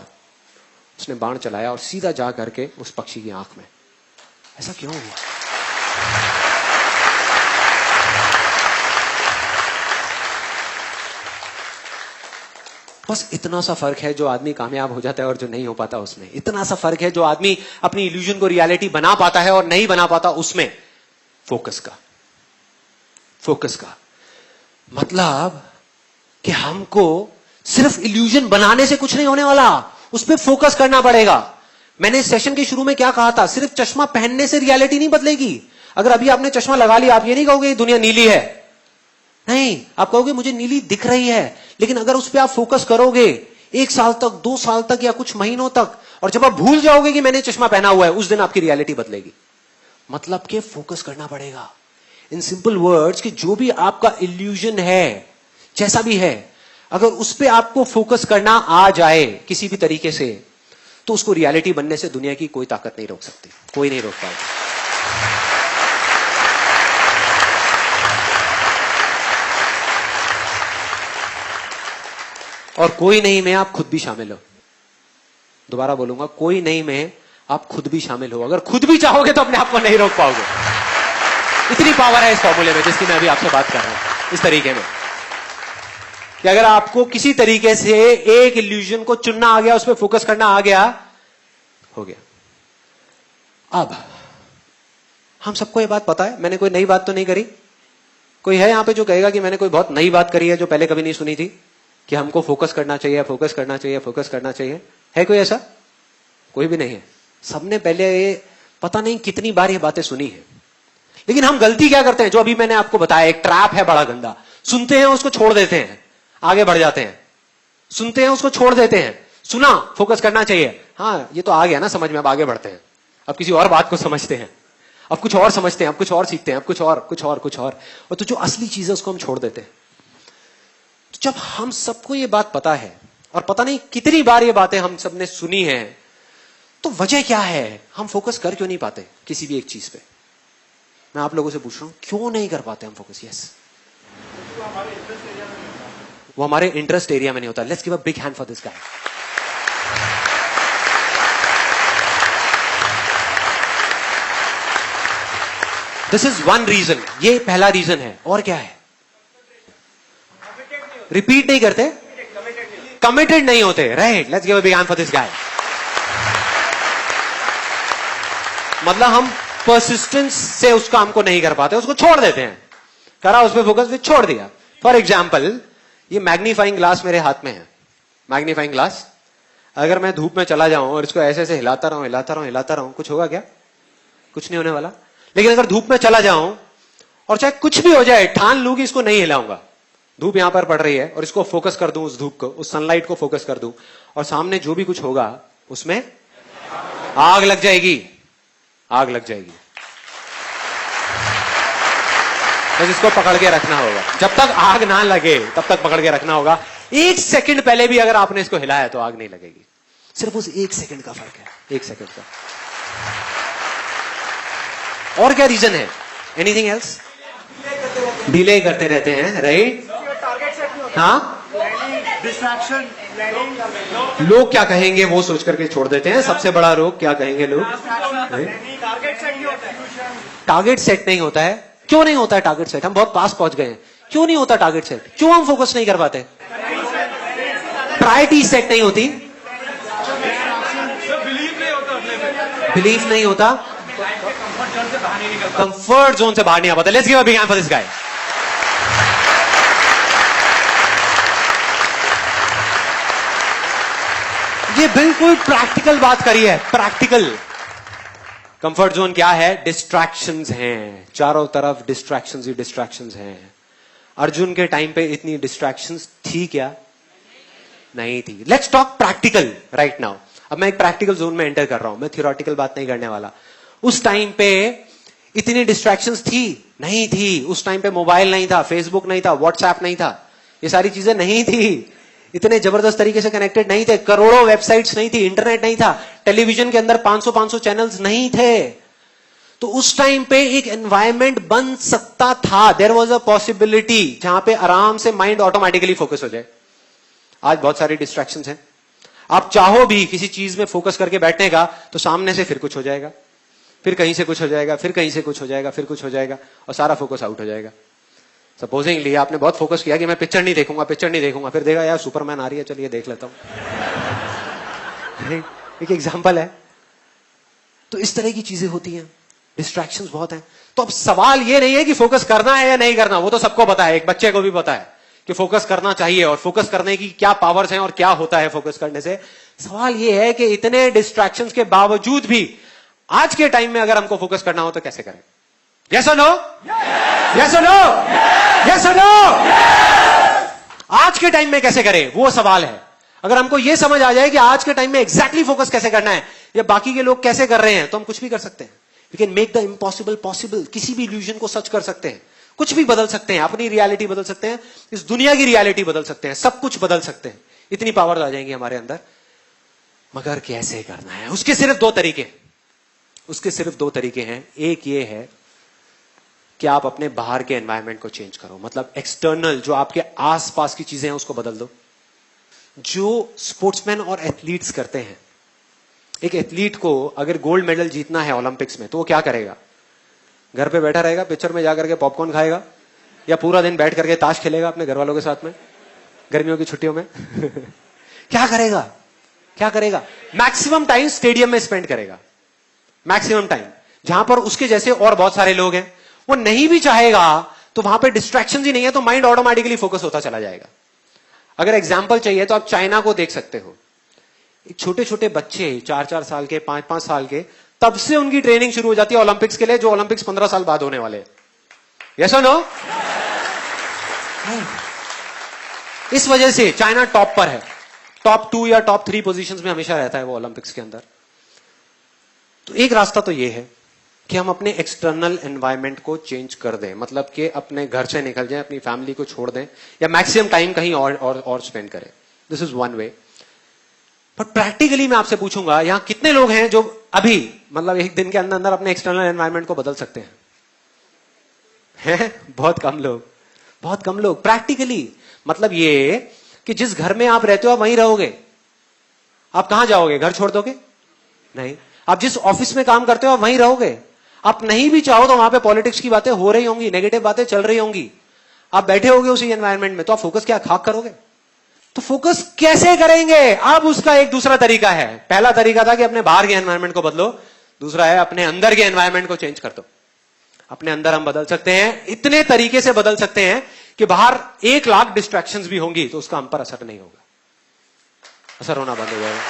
उसने बाण चलाया और सीधा जा करके उस पक्षी की आंख में। ऐसा क्यों हुआ? बस इतना सा फर्क है जो आदमी कामयाब हो जाता है और जो नहीं हो पाता उसमें। इतना सा फर्क है जो आदमी अपनी इल्यूजन को रियलिटी बना पाता है और नहीं बना पाता उसमें। फोकस का, फोकस का मतलब कि हमको सिर्फ इल्यूजन बनाने से कुछ नहीं होने वाला, उस पर फोकस करना पड़ेगा। मैंने सेशन के शुरू में क्या कहा था, सिर्फ चश्मा पहनने से रियलिटी नहीं बदलेगी। अगर अभी आपने चश्मा लगा लिया, आप ये नहीं कहोगे दुनिया नीली है, नहीं, आप कहोगे मुझे नीली दिख रही है। लेकिन अगर उस पर आप फोकस करोगे 1 साल तक, 2 साल तक, या कुछ महीनों तक, और जब आप भूल जाओगे कि मैंने चश्मा पहना हुआ है, उस दिन आपकी रियलिटी बदलेगी। मतलब कि फोकस करना पड़ेगा। इन सिंपल वर्ड्स कि जो भी आपका इल्यूजन है, जैसा भी है, अगर उस पर आपको फोकस करना आ जाए किसी भी तरीके से, तो उसको रियलिटी बनने से दुनिया की कोई ताकत नहीं रोक सकती, कोई नहीं रोक पाएगा। और कोई नहीं में आप खुद भी शामिल हो। दोबारा बोलूंगा, कोई नहीं में आप खुद भी शामिल हो। अगर खुद भी चाहोगे तो अपने आप को नहीं रोक पाओगे। इतनी पावर है इस फॉर्मूले में जिसकी मैं अभी आपसे बात कर रहा हूं, इस तरीके में कि अगर आपको किसी तरीके से एक इल्यूजन को चुनना आ गया, उस पर फोकस करना आ गया, हो गया। अब हम सबको ये बात पता है, मैंने कोई नई बात तो नहीं करी। कोई है यहां पे जो कहेगा कि मैंने कोई बहुत नई बात करी है जो पहले कभी नहीं सुनी थी, कि हमको फोकस करना चाहिए, फोकस करना चाहिए, फोकस करना चाहिए? है कोई ऐसा? कोई भी नहीं है। सबने पहले पता नहीं कितनी बार ये बातें सुनी है। लेकिन हम गलती क्या करते हैं, जो अभी मैंने आपको बताया, एक ट्रैप है बड़ा गंदा। सुनते हैं, उसको छोड़ देते हैं, आगे बढ़ जाते हैं। सुनते हैं, उसको छोड़ देते हैं। सुना, फोकस करना चाहिए, हाँ ये तो आ गया ना समझ में, अब आगे बढ़ते हैं। अब किसी और बात को समझते हैं, अब कुछ और समझते हैं, अब कुछ और सीखते हैं, अब कुछ और, कुछ और, कुछ और तो जो असली चीज है उसको हम छोड़ देते हैं। तो जब हम सबको ये बात पता है, और पता नहीं कितनी बार ये बातें हम सबने सुनी है, तो वजह क्या है, हम फोकस कर क्यों नहीं पाते किसी भी एक चीज पे? मैं आप लोगों से पूछ रहा हूं, क्यों नहीं कर पाते हम फोकस? यस, वो हमारे इंटरेस्ट एरिया में नहीं होता। Let's give a big hand for this guy. This is one reason, ये पहला रीजन है। और क्या है? रिपीट नहीं करते, कमिटेड नहीं होते। Right, let's give a big hand for this गाय। मतलब हम परसिस्टेंस से उस काम को नहीं कर पाते, उसको छोड़ देते हैं। करा उस पर फोकस, फिर छोड़ दिया। फॉर एग्जाम्पल, ये मैग्नीफाइंग ग्लास मेरे हाथ में है। मैग्नीफाइंग ग्लास, अगर मैं धूप में चला जाऊं और इसको ऐसे ऐसे हिलाता रहूं, हिलाता रहूं, हिलाता रहूं, कुछ होगा क्या? कुछ नहीं होने वाला। लेकिन अगर धूप में चला जाऊं और चाहे कुछ भी हो जाए, ठान लूं कि इसको नहीं हिलाऊंगा, धूप यहां पर पड़ रही है और इसको फोकस कर दूं, उस धूप को, उस सनलाइट को फोकस कर दूं, और सामने जो भी कुछ होगा उसमें आग लग जाएगी, आग लग जाएगी। बस इसको पकड़ के रखना होगा, जब तक आग ना लगे तब तक पकड़ के रखना होगा। 1 सेकंड पहले भी अगर आपने इसको हिलाया तो आग नहीं लगेगी। सिर्फ उस 1 सेकंड का फर्क है, 1 सेकंड का। और क्या रीजन है? Anything else? डिले करते रहते हैं, राइट? हाँ, डिस्ट्रैक्शन। लोग क्या कहेंगे वो सोच करके छोड़ देते हैं। सबसे बड़ा रोग क्या कहेंगे लोग? टारगेट सेट नहीं होता है। क्यों नहीं होता है टारगेट सेट? हम बहुत पास पहुंच गए हैं, क्यों नहीं होता टारगेट सेट? क्यों हम फोकस नहीं कर पाते? प्रायोरिटी सेट नहीं होती, बिलीफ नहीं होता, कंफर्ट जोन से बाहर नहीं आ पाता। Let's give a big hand for this गाय। ये बिल्कुल प्रैक्टिकल बात करी है, प्रैक्टिकल। कंफर्ट जोन क्या है? डिस्ट्रैक्शंस हैं, चारों तरफ डिस्ट्रैक्शंस ही डिस्ट्रैक्शंस हैं। अर्जुन के टाइम पे इतनी डिस्ट्रैक्शंस थी क्या? नहीं थी। Let's talk practical right now. अब मैं एक प्रैक्टिकल जोन में एंटर कर रहा हूं, मैं थियोरेटिकल बात नहीं करने वाला। उस टाइम पे इतनी डिस्ट्रैक्शंस थी? नहीं थी। उस टाइम पे मोबाइल नहीं था, फेसबुक नहीं था, व्हाट्सएप नहीं था, ये सारी चीजें नहीं थी, इतने जबरदस्त तरीके से कनेक्टेड नहीं थे, करोड़ों वेबसाइट्स नहीं थी, इंटरनेट नहीं था, टेलीविजन के अंदर 500 चैनल्स नहीं थे। तो उस टाइम पे एक एनवायरमेंट बन सकता था, देयर वाज अ पॉसिबिलिटी, जहां पे आराम से माइंड ऑटोमेटिकली फोकस हो जाए। आज बहुत सारी डिस्ट्रैक्शंस हैं, आप चाहो भी किसी चीज में फोकस करके बैठने का तो सामने से फिर कुछ हो जाएगा, फिर कहीं से कुछ हो जाएगा, फिर कहीं से कुछ हो जाएगा, फिर कुछ हो जाएगा, और सारा फोकस आउट हो जाएगा। सपोजिंगली आपने बहुत फोकस किया कि मैं पिक्चर नहीं देखूंगा, पिक्चर नहीं देखूंगा, फिर देखा यार सुपरमैन आ रही है, चलिए देख लेता हूं। एक एग्जांपल है। तो इस तरह की चीजें होती हैं, डिस्ट्रैक्शंस बहुत हैं। तो अब सवाल ये नहीं है कि फोकस करना है या नहीं करना, वो तो सबको पता है, एक बच्चे को भी पता है कि फोकस करना चाहिए और फोकस करने की क्या पावर्स हैं और क्या होता है फोकस करने से। सवाल ये है कि इतने डिस्ट्रैक्शंस के बावजूद भी आज के टाइम में अगर हमको फोकस करना हो तो कैसे करें? यस और नो? यस और नो? यस और नो? आज के टाइम में कैसे करें, वो सवाल है। अगर हमको यह समझ आ जाए कि आज के टाइम में एग्जैक्टली फोकस कैसे करना है, या बाकी के लोग कैसे कर रहे हैं, तो हम कुछ भी कर सकते हैं। We can make the impossible possible. किसी भी इल्यूजन को सच कर सकते हैं, कुछ भी बदल सकते हैं, अपनी रियलिटी बदल सकते हैं, इस दुनिया की रियलिटी बदल सकते हैं, सब कुछ बदल सकते हैं। इतनी पावर आ जाएंगी हमारे अंदर। मगर कैसे करना है, उसके सिर्फ दो तरीके हैं। एक ये है कि आप अपने बाहर के एनवायरनमेंट को चेंज करो, मतलब एक्सटर्नल जो आपके आसपास की चीजें हैं उसको बदल दो। जो स्पोर्ट्समैन और एथलीट्स करते हैं, एक एथलीट को अगर गोल्ड मेडल जीतना है ओलंपिक्स में तो वो क्या करेगा? घर पे बैठा रहेगा, पिक्चर में जाकर के पॉपकॉर्न खाएगा, या पूरा दिन बैठ करके ताश खेलेगा अपने घर वालों के साथ में गर्मियों की छुट्टियों में? क्या करेगा? मैक्सिमम टाइम स्टेडियम में स्पेंड करेगा, मैक्सिमम टाइम, जहां पर उसके जैसे और बहुत सारे लोग हैं। वो नहीं भी चाहेगा तो वहां पे डिस्ट्रैक्शन ही नहीं है, तो माइंड ऑटोमेटिकली फोकस होता चला जाएगा। अगर एग्जाम्पल चाहिए तो आप चाइना को देख सकते हो। छोटे छोटे बच्चे 4-4 साल के, 5-5 साल के, तब से उनकी ट्रेनिंग शुरू हो जाती है ओलंपिक्स के लिए, जो ओलंपिक्स 15 साल बाद होने वाले हैं। यस और नो? इस वजह से चाइना टॉप पर है, टॉप 2 या टॉप 3 पोजीशंस में हमेशा रहता है वो ओलंपिक्स के अंदर। तो एक रास्ता तो ये है कि हम अपने एक्सटर्नल एनवायरनमेंट को चेंज कर दें, मतलब कि अपने घर से निकल जाएं, अपनी फैमिली को छोड़ दें, या मैक्सिमम टाइम कहीं और स्पेंड करें। This is one way. But practically मैं आपसे पूछूंगा, यहां कितने लोग हैं जो अभी मतलब एक दिन के अंदर अंदर अपने एक्सटर्नल एनवायरनमेंट को बदल सकते हैं? बहुत कम लोग। प्रैक्टिकली मतलब ये कि जिस घर में आप रहते हो आप वहीं रहोगे, आप कहां जाओगे? घर छोड़ दोगे? नहीं। आप जिस ऑफिस में काम करते हो आप वहीं रहोगे। आप नहीं भी चाहो तो वहां पे पॉलिटिक्स की बातें हो रही होंगी, नेगेटिव बातें चल रही होंगी, आप बैठे होगे उसी एनवायरनमेंट में, तो आप फोकस क्या खाक करोगे? तो फोकस कैसे करेंगे? अब उसका एक दूसरा तरीका है। पहला तरीका था कि अपने बाहर के एनवायरनमेंट को बदलो, दूसरा है अपने अंदर के एनवायरनमेंट को चेंज कर दो। अपने अंदर हम बदल सकते हैं, इतने तरीके से बदल सकते हैं कि बाहर 1 लाख डिस्ट्रैक्शंस भी होंगी तो उसका हम पर असर नहीं होगा, असर होना बंद हो जाएगा।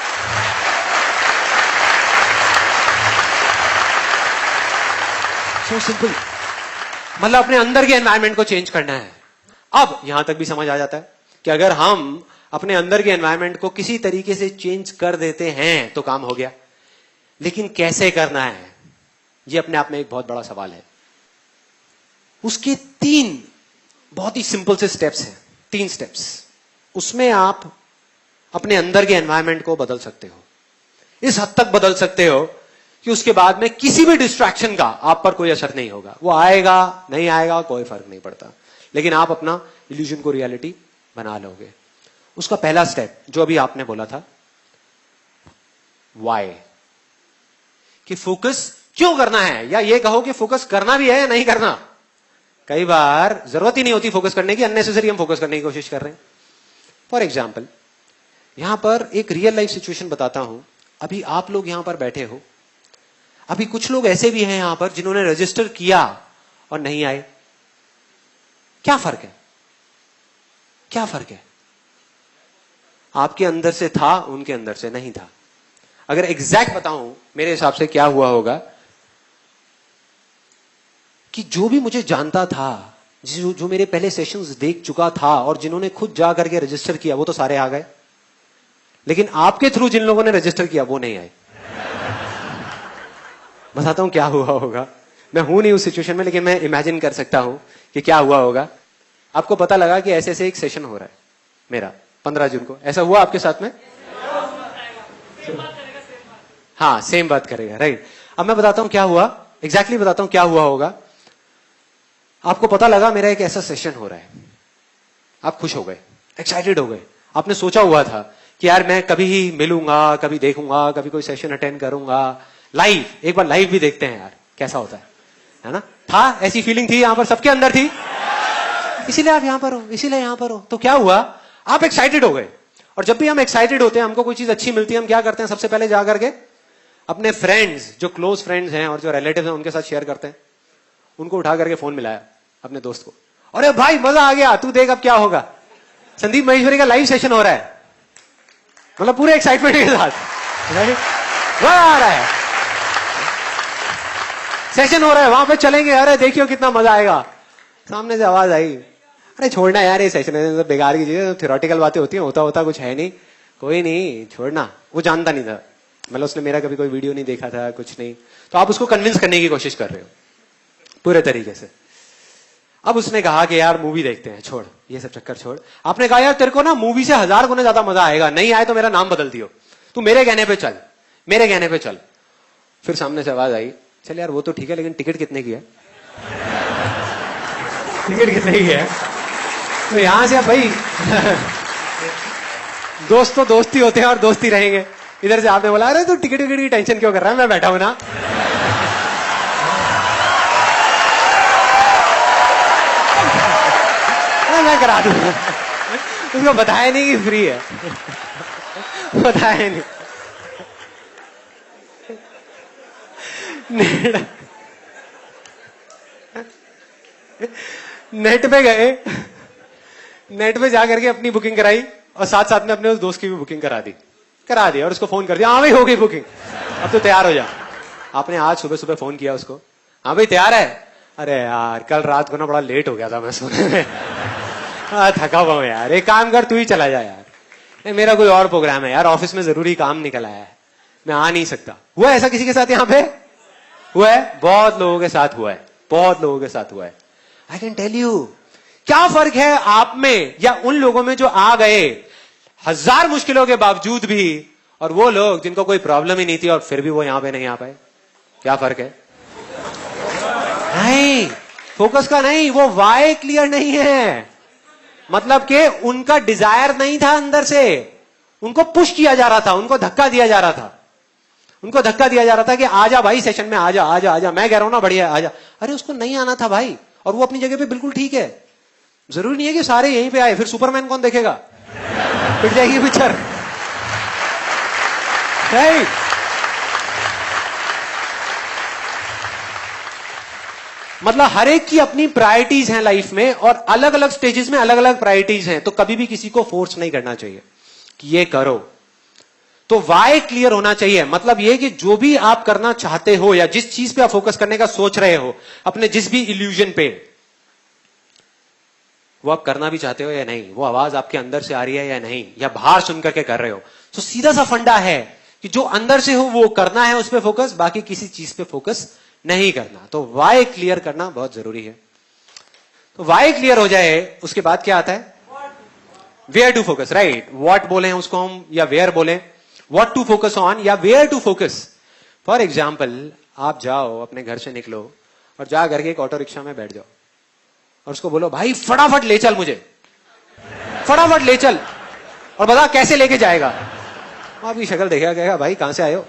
सो सिंपल, मतलब अपने अंदर के एनवायरनमेंट को चेंज करना है। अब यहां तक भी समझ आ जाता है कि अगर हम अपने अंदर के एनवायरनमेंट को किसी तरीके से चेंज कर देते हैं तो काम हो गया। लेकिन कैसे करना है, यह अपने आप में एक बहुत बड़ा सवाल है। उसके 3 बहुत ही सिंपल से स्टेप्स हैं, 3 स्टेप्स। उसमें आप अपने अंदर के एनवायरनमेंट को बदल सकते हो, इस हद तक बदल सकते हो कि उसके बाद में किसी भी डिस्ट्रैक्शन का आप पर कोई असर नहीं होगा। वो आएगा नहीं आएगा कोई फर्क नहीं पड़ता, लेकिन आप अपना इल्यूजन को रियलिटी बना लोगे। उसका पहला स्टेप जो अभी आपने बोला था, वाई, कि फोकस क्यों करना है, या ये कहो कि फोकस करना भी है या नहीं करना। कई बार जरूरत ही नहीं होती फोकस करने की, अननेसेसरी हम फोकस करने की कोशिश कर रहे हैं। फॉर एग्जाम्पल, यहां पर एक रियल लाइफ सिचुएशन बताता हूं। अभी आप लोग यहां पर बैठे हो, अभी कुछ लोग ऐसे भी हैं यहां पर जिन्होंने रजिस्टर किया और नहीं आए। क्या फर्क है? आपके अंदर से था, उनके अंदर से नहीं था। अगर एग्जैक्ट बताऊं मेरे हिसाब से क्या हुआ होगा कि जो भी मुझे जानता था, जो मेरे पहले सेशंस देख चुका था और जिन्होंने खुद जा करके रजिस्टर किया, वो तो सारे आ गए, लेकिन आपके थ्रू जिन लोगों ने रजिस्टर किया वो नहीं आए। बताता हूं क्या हुआ होगा। मैं हूं नहीं उस सिचुएशन में, लेकिन मैं इमेजिन कर सकता हूं कि क्या हुआ होगा। आपको पता लगा कि ऐसे ऐसे एक सेशन हो रहा है मेरा 15 जून को, ऐसा हुआ आपके साथ में? हाँ, सेम बात करेगा, राइट। अब मैं बताता हूं क्या हुआ, एग्जैक्टली बताता हूं क्या हुआ होगा। आपको पता लगा मेरा एक ऐसा सेशन हो रहा है, आप खुश हो गए, एक्साइटेड हो गए। आपने सोचा हुआ था कि यार मैं कभी ही मिलूंगा, कभी देखूंगा, कभी कोई सेशन अटेंड करूंगा, लाइव, एक बार लाइव भी देखते हैं यार कैसा होता है ना। था, ऐसी फीलिंग थी, यहां पर सबके अंदर थी, इसीलिए आप यहां पर हो, इसीलिए यहां पर हो। तो क्या हुआ, आप एक्साइटेड हो गए। और जब भी हम एक्साइटेड होते हैं, हमको कोई चीज अच्छी मिलती है, हम क्या करते हैं, सबसे पहले जाकर के अपने फ्रेंड्स, जो क्लोज फ्रेंड्स हैं और जो रिलेटिव हैं, उनके साथ शेयर करते हैं। उनको उठा करके फोन मिलाया अपने दोस्त को, अरे भाई मजा आ गया, तू देख अब क्या होगा, संदीप महेश्वरी का लाइव सेशन हो रहा है। मतलब पूरे एक्साइटमेंट के साथ मजा आ रहा है, सेशन हो रहा है, वहां पे चलेंगे, अरे देखियो कितना मजा आएगा। सामने से आवाज आई, अरे छोड़ना यार, ये सेशन है बेकार की चीज, थ्योरेटिकल बातें होती हैं, होता कुछ है नहीं, कोई नहीं, छोड़ना। वो जानता नहीं था, मतलब उसने मेरा कभी कोई वीडियो नहीं देखा था, कुछ नहीं। तो आप उसको कन्विंस करने की कोशिश कर रहे हो पूरे तरीके से। अब उसने कहा कि यार मूवी देखते हैं, छोड़ ये सब चक्कर छोड़। आपने कहा यार तेरे को ना मूवी से 1000 गुना ज्यादा मजा आएगा, नहीं आए तो मेरा नाम बदल दियो, तू मेरे कहने पे चल, मेरे कहने पे चल। फिर सामने से आवाज आई, चल यार वो तो ठीक है, लेकिन टिकट कितने की है? टिकट कितने की है? तो यहां से अब भाई दोस्त तो दोस्ती होते हैं और दोस्ती रहेंगे। इधर से आपने बोला, अरे तू टिकट विकट की टेंशन क्यों कर रहा है, मैं बैठा हूं ना। मैं करा दूंगा, उसको बताया नहीं कि फ्री है, बताया नहीं। नेट पे गए, नेट पे जाकर के अपनी बुकिंग कराई और साथ साथ में अपने उस दोस्त की भी बुकिंग करा दी और उसको फोन कर दिया, हाँ भाई हो गई बुकिंग, अब तो तैयार हो जा। आपने आज सुबह सुबह फोन किया उसको, हाँ भाई तैयार है? अरे यार कल रात को ना बड़ा लेट हो गया था मैं सोने में, थका हुआ हूं यार, एक काम कर तू ही चला जा यार, मेरा कोई और प्रोग्राम है यार, ऑफिस में जरूरी काम निकल आया है, मैं आ नहीं सकता। हुआ ऐसा किसी के साथ यहाँ पे? हुआ है, बहुत लोगों के साथ हुआ है, बहुत लोगों के साथ हुआ है। आई कैन टेल यू, क्या फर्क है आप में या उन लोगों में जो आ गए 1000 मुश्किलों के बावजूद भी, और वो लोग जिनको कोई प्रॉब्लम ही नहीं थी और फिर भी वो यहां पे नहीं आ पाए? क्या फर्क है? नहीं, फोकस का नहीं, वो वाई क्लियर नहीं है। मतलब कि उनका डिजायर नहीं था अंदर से, उनको पुश किया जा रहा था, उनको धक्का दिया जा रहा था, उनको धक्का दिया जा रहा था कि आजा भाई सेशन में, आजा आजा आजा, मैं कह रहा हूं ना बढ़िया आजा। अरे उसको नहीं आना था भाई, और वो अपनी जगह पे बिल्कुल ठीक है। जरूरी नहीं है कि सारे यहीं पे आए, फिर सुपरमैन कौन देखेगा, पिट जाएगी पिक्चर। मतलब हर एक की अपनी प्रायोरिटीज हैं लाइफ में, और अलग अलग स्टेजेस में अलग अलग प्रायोरिटीज हैं। तो कभी भी किसी को फोर्स नहीं करना चाहिए कि ये करो। तो वाई क्लियर होना चाहिए, मतलब ये कि जो भी आप करना चाहते हो या जिस चीज पे आप फोकस करने का सोच रहे हो, अपने जिस भी इल्यूजन पे, वो आप करना भी चाहते हो या नहीं, वो आवाज आपके अंदर से आ रही है या नहीं, या बाहर सुन करके कर रहे हो। तो सीधा सा फंडा है कि जो अंदर से हो वो करना है, उस पर फोकस, बाकी किसी चीज पे फोकस नहीं करना। तो वाई क्लियर करना बहुत जरूरी है। तो वाई क्लियर हो जाए, उसके बाद क्या आता है? Where to focus, right. What बोले उसको हम, या वेयर बोले, व्हाट टू फोकस ऑन या where to focus. For example, आप जाओ अपने घर से निकलो और जा करके एक ऑटो रिक्शा में बैठ जाओ और उसको बोलो भाई फटाफट ले चल मुझे, फटाफट ले चल, और बता कैसे लेके जाएगा। आपकी शक्ल देखा कहेगा भाई कहां से आए हो,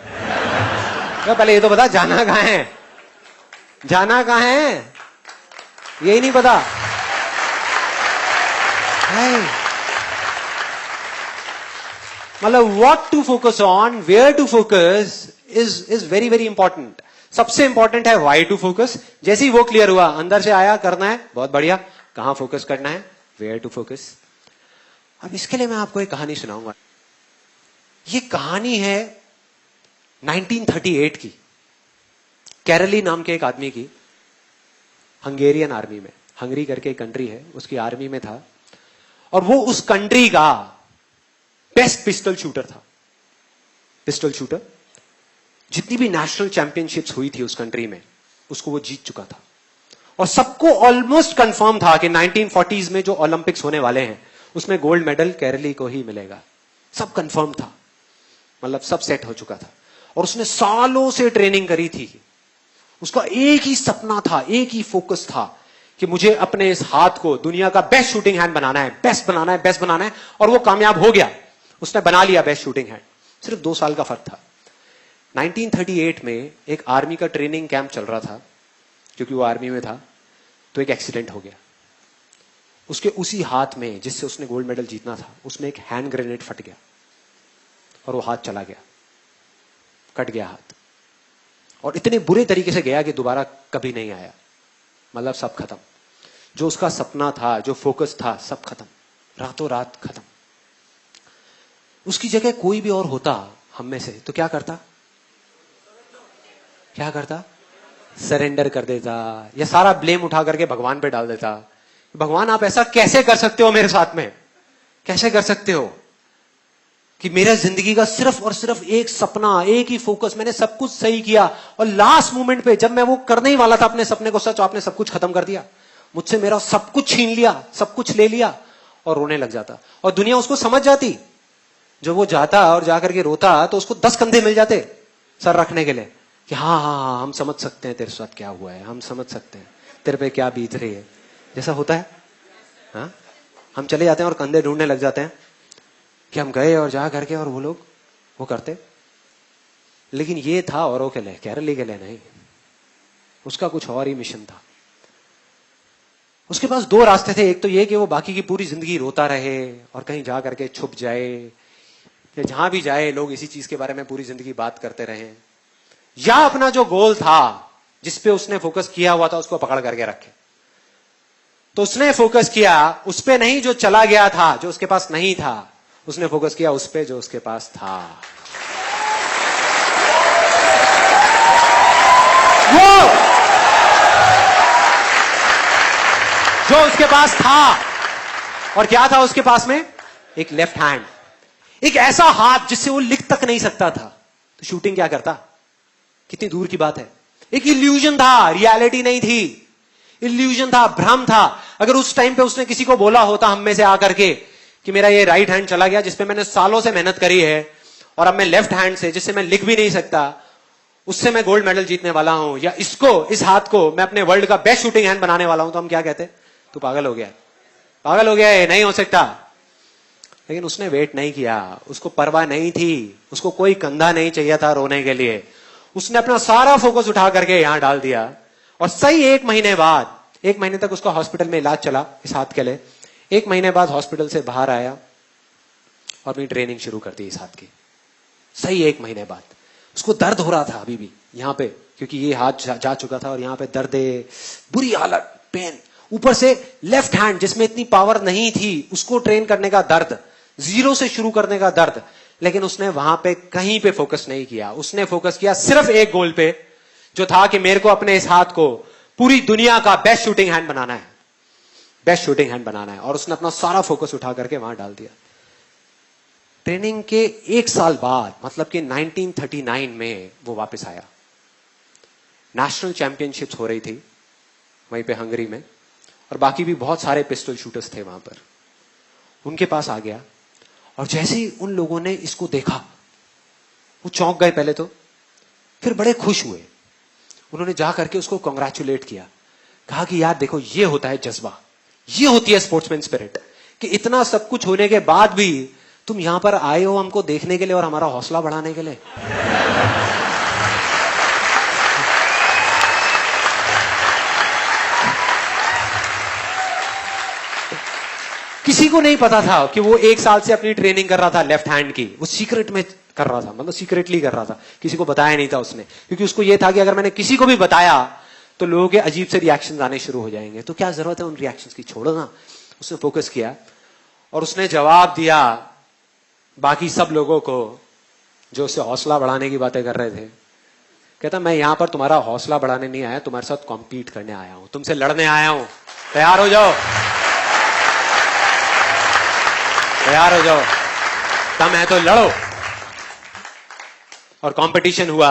पहले ये तो बता जाना कहां है, जाना कहां है, यही नहीं पता। मतलब what to focus on, where to focus is very very important. सबसे इंपॉर्टेंट है वाई टू फोकस। जैसे ही वो क्लियर हुआ, अंदर से आया करना है, बहुत बढ़िया, कहां फोकस करना है, वेयर टू फोकस। अब इसके लिए मैं आपको एक कहानी सुनाऊंगा। ये कहानी है 1938 की, कैरली नाम के एक आदमी की, हंगेरियन आर्मी में, हंगरी करके एक कंट्री है, उसकी आर्मी में था, और वो उस कंट्री का बेस्ट पिस्टल शूटर था। पिस्टल शूटर, जितनी भी नेशनल चैंपियनशिप्स हुई थी उस कंट्री में, उसको वो जीत चुका था। और सबको ऑलमोस्ट कंफर्म था कि 1940s में जो ओलंपिक्स होने वाले हैं उसमें गोल्ड मेडल केरली को ही मिलेगा। सब कंफर्म था, मतलब सब सेट हो चुका था। और उसने सालों से ट्रेनिंग करी थी। उसका एक ही सपना था, एक ही फोकस था कि मुझे अपने इस हाथ को दुनिया का बेस्ट शूटिंग हैंड बनाना है, बेस्ट बनाना है, बेस्ट बनाना है। और वो कामयाब हो गया, उसने बना लिया बेस्ट शूटिंग हैंड। सिर्फ 2 साल का फर्क था। 1938 में एक आर्मी का ट्रेनिंग कैंप चल रहा था, क्योंकि वो आर्मी में था, तो एक एक्सीडेंट हो गया। उसके उसी हाथ में जिससे उसने गोल्ड मेडल जीतना था, उसमें एक हैंड ग्रेनेड फट गया और वो हाथ चला गया, कट गया हाथ। और इतने बुरे तरीके से गया कि दोबारा कभी नहीं आया। मतलब सब खत्म, जो उसका सपना था, जो फोकस था, सब खत्म, रातों रात खत्म। उसकी जगह कोई भी और होता हम में से तो क्या करता? क्या करता? सरेंडर कर देता, या सारा ब्लेम उठा करके भगवान पे डाल देता। भगवान आप ऐसा कैसे कर सकते हो मेरे साथ में? कैसे कर सकते हो कि मेरा जिंदगी का सिर्फ और सिर्फ एक सपना, एक ही फोकस, मैंने सब कुछ सही किया और लास्ट मोमेंट पे जब मैं वो करने ही वाला था अपने सपने को सच, आपने सब कुछ खत्म कर दिया, मुझसे मेरा सब कुछ छीन लिया, सब कुछ ले लिया। और रोने लग जाता। और दुनिया उसको समझ जाती। जब वो जाता और जाकर के रोता तो उसको 10 कंधे मिल जाते सर रखने के लिए कि हाँ हाँ हाँ, हम समझ सकते हैं तेरे साथ क्या हुआ है, हम समझ सकते हैं तेरे पे क्या बीत रही है। जैसा होता है, हाँ, हम चले जाते हैं और कंधे ढूंढने लग जाते हैं कि हम गए और जा करके और वो लोग वो करते। लेकिन ये था औरों के लिए, केरली के लिए नहीं। उसका कुछ और ही मिशन था। उसके पास 2 रास्ते थे। एक तो ये कि वो बाकी की पूरी जिंदगी रोता रहे और कहीं जा करके छुप जाए, या जहां भी जाए लोग इसी चीज के बारे में पूरी जिंदगी बात करते रहे, या अपना जो गोल था जिसपे उसने फोकस किया हुआ था उसको पकड़ करके रखे। तो उसने फोकस किया उस पे नहीं जो चला गया था, जो उसके पास नहीं था। उसने फोकस किया उस पे जो उसके पास था। वो जो उसके पास था। और क्या था उसके पास में? एक लेफ्ट हैंड, एक ऐसा हाथ जिससे वो लिख तक नहीं सकता था। तो शूटिंग क्या करता? कितनी दूर की बात है। एक इल्यूजन था, रियलिटी नहीं थी। इल्यूजन था, भ्रम था। अगर उस टाइम पे उसने किसी को बोला होता हम में से आकर के कि मेरा ये राइट हैंड चला गया जिसपे मैंने सालों से मेहनत करी है, और अब मैं लेफ्ट हैंड से जिससे मैं लिख भी नहीं सकता, उससे मैं गोल्ड मेडल जीतने वाला हूं, या इसको, इस हाथ को मैं अपने वर्ल्ड का बेस्ट शूटिंग हैंड बनाने वाला हूं, तो हम क्या कहते? तू पागल हो गया, पागल हो गया है, नहीं हो सकता। लेकिन उसने वेट नहीं किया, उसको परवाह नहीं थी, उसको कोई कंधा नहीं चाहिए था रोने के लिए। उसने अपना सारा फोकस उठा करके यहां डाल दिया। और सही 1 महीने बाद, 1 महीने तक उसका हॉस्पिटल में इलाज चला इस हाथ के लिए। 1 महीने बाद हॉस्पिटल से बाहर आया और अपनी ट्रेनिंग शुरू कर दी इस हाथ की। सही 1 महीने बाद उसको दर्द हो रहा था अभी भी यहां पे, क्योंकि ये हाथ जा चुका था और यहां पे दर्द, बुरी हालत, पेन। ऊपर से लेफ्ट हैंड जिसमें इतनी पावर नहीं थी, उसको ट्रेन करने का दर्द, 0 से शुरू करने का दर्द। लेकिन उसने वहां पे कहीं पे फोकस नहीं किया। उसने फोकस किया सिर्फ एक गोल पे, जो था कि मेरे को अपने इस हाथ को पूरी दुनिया का बेस्ट शूटिंग हैंड बनाना है, बेस्ट शूटिंग हैंड बनाना है। और उसने अपना सारा फोकस उठा करके वहां डाल दिया। ट्रेनिंग के 1 साल बाद, मतलब कि 1939 में वो वापस आया। नेशनल चैंपियनशिप्स हो रही थी वहीं पे हंगरी में, और बाकी भी बहुत सारे पिस्टल शूटर्स थे वहां पर। उनके पास आ गया और जैसे ही उन लोगों ने इसको देखा, वो चौंक गए पहले तो, फिर बड़े खुश हुए। उन्होंने जा करके उसको कांग्रेचुलेट किया, कहा कि यार देखो, ये होता है जज्बा, ये होती है स्पोर्ट्समैन स्पिरिट, कि इतना सब कुछ होने के बाद भी तुम यहां पर आए हो हमको देखने के लिए और हमारा हौसला बढ़ाने के लिए। किसी को नहीं पता था कि वो 1 साल से अपनी ट्रेनिंग कर रहा था लेफ्ट हैंड की। वो सीक्रेट में कर रहा था, मतलब सीक्रेटली कर रहा था, किसी को बताया नहीं था उसने, क्योंकि उसको ये था कि अगर मैंने किसी को भी बताया तो लोगों के अजीब से रिएक्शंस आने शुरू हो जाएंगे, तो क्या जरूरत है उन रिएक्शंस की, छोड़ो ना। उसने फोकस किया और उसने जवाब दिया बाकी सब लोगों को जो उससे हौसला बढ़ाने की बातें कर रहे थे, कहता मैं यहां पर तुम्हारा हौसला बढ़ाने नहीं आया, तुम्हारे साथ कॉम्पीट करने आया हूं, तुमसे लड़ने आया हूं, तैयार हो जाओ, तैयार हो जाओ, दम है तो लड़ो। और कंपटीशन हुआ,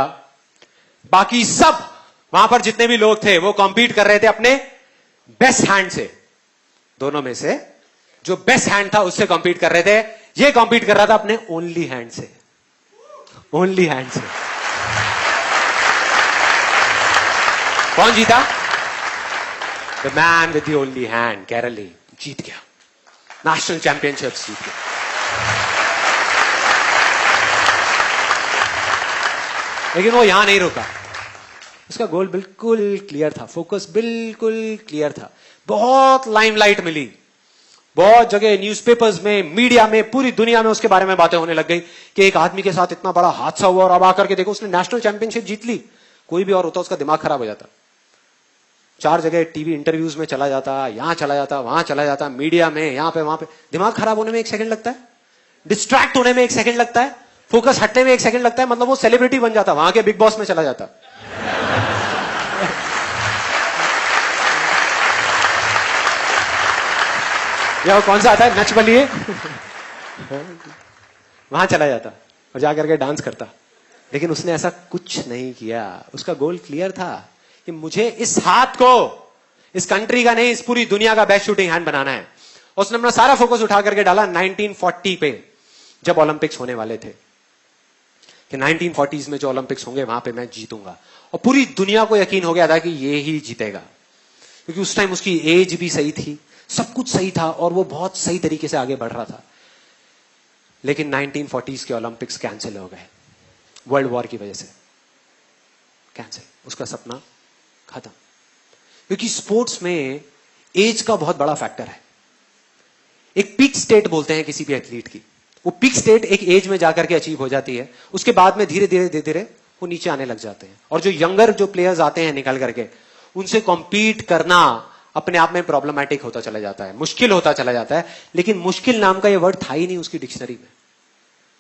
बाकी सब वहां पर जितने भी लोग थे वो कॉम्पीट कर रहे थे अपने बेस्ट हैंड से, दोनों में से जो बेस्ट हैंड था उससे कॉम्पीट कर रहे थे, ये कॉम्पीट कर रहा था अपने ओनली हैंड से, ओनली हैंड से। कौन जीता? The man with the only hand, Karoly जीत गया, नेशनल चैंपियनशिप जीत गया। लेकिन वो यहां नहीं रुका, उसका गोल बिल्कुल क्लियर था, फोकस बिल्कुल क्लियर था। बहुत लाइमलाइट मिली, बहुत जगह न्यूज़पेपर्स में, मीडिया में, पूरी दुनिया में उसके बारे में बातें होने लग गई कि एक आदमी के साथ इतना बड़ा हादसा हुआ और अब आकर के देखो उसने नेशनल चैंपियनशिप जीत ली। कोई भी और होता उसका दिमाग खराब हो जाता, 4 जगह टीवी इंटरव्यूज में चला जाता, यहां चला जाता, वहां चला जाता, मीडिया में, यहां पे वहां पे। दिमाग खराब होने में 1 सेकंड लगता है, डिस्ट्रैक्ट होने में 1 सेकंड लगता है, फोकस हटने में 1 सेकंड लगता है, मतलब वो सेलिब्रिटी बन जाता, वहां के बिग बॉस में चला जाता। या वो कौन सा आता है, नच बलिए, वहां चला जाता और जाकर के डांस करता। लेकिन उसने ऐसा कुछ नहीं किया, उसका गोल क्लियर था कि मुझे इस हाथ को इस कंट्री का नहीं, इस पूरी दुनिया का बेस्ट शूटिंग हैंड बनाना है। उसने अपना सारा फोकस उठा करके डाला 1940 पे, जब ओलंपिक्स होने वाले थे, कि 1940s में जो ओलंपिक्स होंगे वहां पे मैं जीतूंगा। और पूरी दुनिया को यकीन हो गया था कि ये ही जीतेगा, क्योंकि उस टाइम उसकी एज भी सही थी, सब कुछ सही था और वो बहुत सही तरीके से आगे बढ़ रहा था। लेकिन 1940s के ओलंपिक्स कैंसिल हो गए, वर्ल्ड वॉर की वजह से कैंसिल, उसका सपना खत्म। क्योंकि स्पोर्ट्स में एज का बहुत बड़ा फैक्टर है। एक पीक स्टेट बोलते हैं किसी भी एथलीट की, वो पीक स्टेट एक एज में जाकर के अचीव हो जाती है, उसके बाद में धीरे धीरे धीरे धीरे वो नीचे आने लग जाते हैं। और जो यंगर जो प्लेयर्स आते हैं निकल करके, उनसे कॉम्पीट करना अपने आप में प्रॉब्लमैटिक होता चला जाता है, मुश्किल होता चला जाता है। लेकिन मुश्किल नाम का ये वर्ड था ही नहीं उसकी डिक्शनरी में,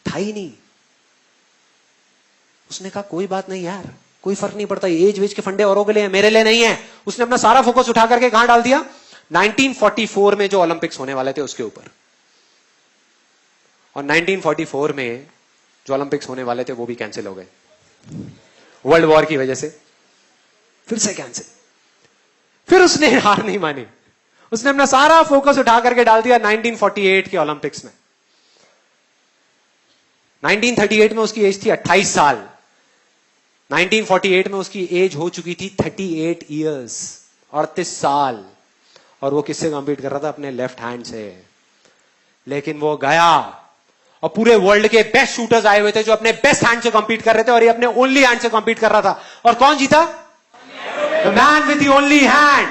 था ही नहीं। उसने कहा कोई बात नहीं यार, कोई फर्क नहीं पड़ता, एज वेज के फंडे औरों के लिए है, मेरे लिए नहीं है। उसने अपना सारा फोकस उठा करके कहां डाल दिया? 1944 में जो ओलंपिक्स होने वाले थे उसके ऊपर। और 1944 में जो ओलंपिक्स होने वाले थे वो भी कैंसिल हो गए, वर्ल्ड वॉर की वजह से फिर से कैंसिल। फिर उसने हार नहीं मानी, उसने अपना सारा फोकस उठा करके डाल दिया 1948 के ओलंपिक्स में। 1938 में उसकी एज थी 28 साल, 1948 में उसकी एज हो चुकी थी 38 ईयर्स, 38 साल। और वो किससे कॉम्पीट कर रहा था? अपने लेफ्ट हैंड से। लेकिन वो गया और पूरे वर्ल्ड के बेस्ट शूटर्स आए हुए थे जो अपने बेस्ट हैंड से कॉम्पीट कर रहे थे, और ये अपने ओनली हैंड से कॉम्पीट कर रहा था। और कौन जीता? The man with the only hand.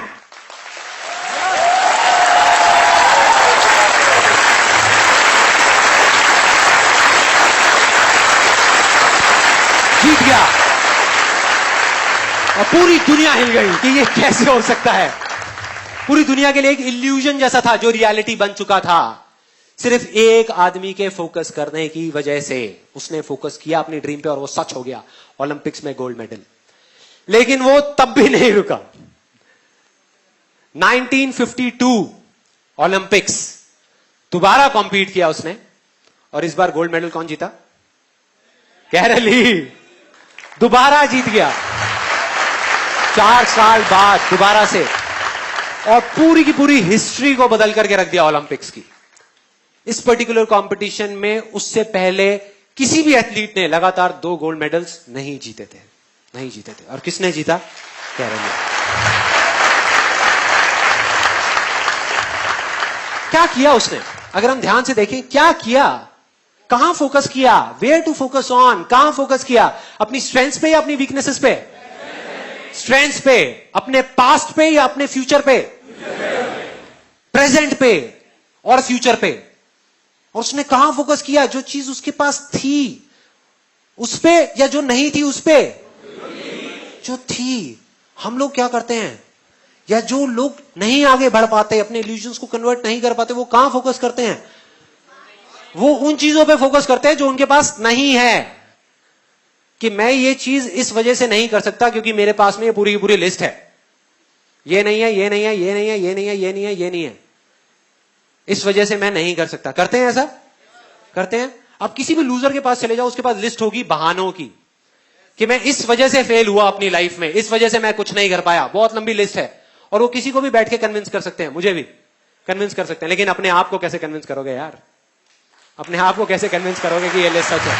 जीत गया। और पूरी दुनिया हिल गई कि ये कैसे हो सकता है। पूरी दुनिया के लिए एक इल्यूजन जैसा था जो रियलिटी बन चुका था, सिर्फ एक आदमी के फोकस करने की वजह से। उसने फोकस किया अपनी ड्रीम पे और वो सच हो गया, ओलंपिक्स में गोल्ड मेडल। लेकिन वो तब भी नहीं रुका। 1952 ओलंपिक्स दोबारा कॉम्पीट किया उसने, और इस बार गोल्ड मेडल कौन जीता? कैरली दोबारा जीत गया, 4 साल बाद दोबारा से। और पूरी की पूरी हिस्ट्री को बदल करके रख दिया ओलंपिक्स की। इस पर्टिकुलर कंपटीशन में उससे पहले किसी भी एथलीट ने लगातार 2 गोल्ड मेडल्स नहीं जीते थे, नहीं जीते थे। और किसने जीता? कैरली। क्या किया उसने? अगर हम ध्यान से देखें, क्या किया, कहां फोकस किया, वेयर टू फोकस ऑन, कहां फोकस किया? अपनी स्ट्रेंथ्स पे या अपनी वीकनेसेस पे? स्ट्रेंथ्स पे। अपने पास्ट पे या अपने फ्यूचर पे? प्रेजेंट पे और फ्यूचर पे। और उसने कहां फोकस किया? जो चीज उसके पास थी उस पे, या जो नहीं थी उस पे? जो थी। हम लोग क्या करते हैं, या जो लोग नहीं आगे बढ़ पाते, अपने इल्यूजन्स को कन्वर्ट नहीं कर पाते, वो कहां फोकस करते हैं? वो उन चीजों पे फोकस करते हैं जो उनके पास नहीं है। कि मैं ये चीज इस वजह से नहीं कर सकता क्योंकि मेरे पास में ये पूरी की पूरी लिस्ट है, ये नहीं है, ये नहीं है, ये नहीं है, ये नहीं है, ये नहीं है, ये नहीं है, इस वजह से मैं नहीं कर सकता। करते हैं ऐसा? करते हैं। अब किसी भी लूजर के पास चले जाओ, उसके पास लिस्ट होगी बहानों की कि मैं इस वजह से फेल हुआ अपनी लाइफ में, इस वजह से मैं कुछ नहीं कर पाया, बहुत लंबी लिस्ट है। और वो किसी को भी बैठ के कन्विंस कर सकते हैं, मुझे भी कन्विंस कर सकते हैं। लेकिन अपने आप को कैसे कन्विंस करोगे यार? अपने आप को कैसे कन्विंस करोगे कि ये लिस्ट सच है?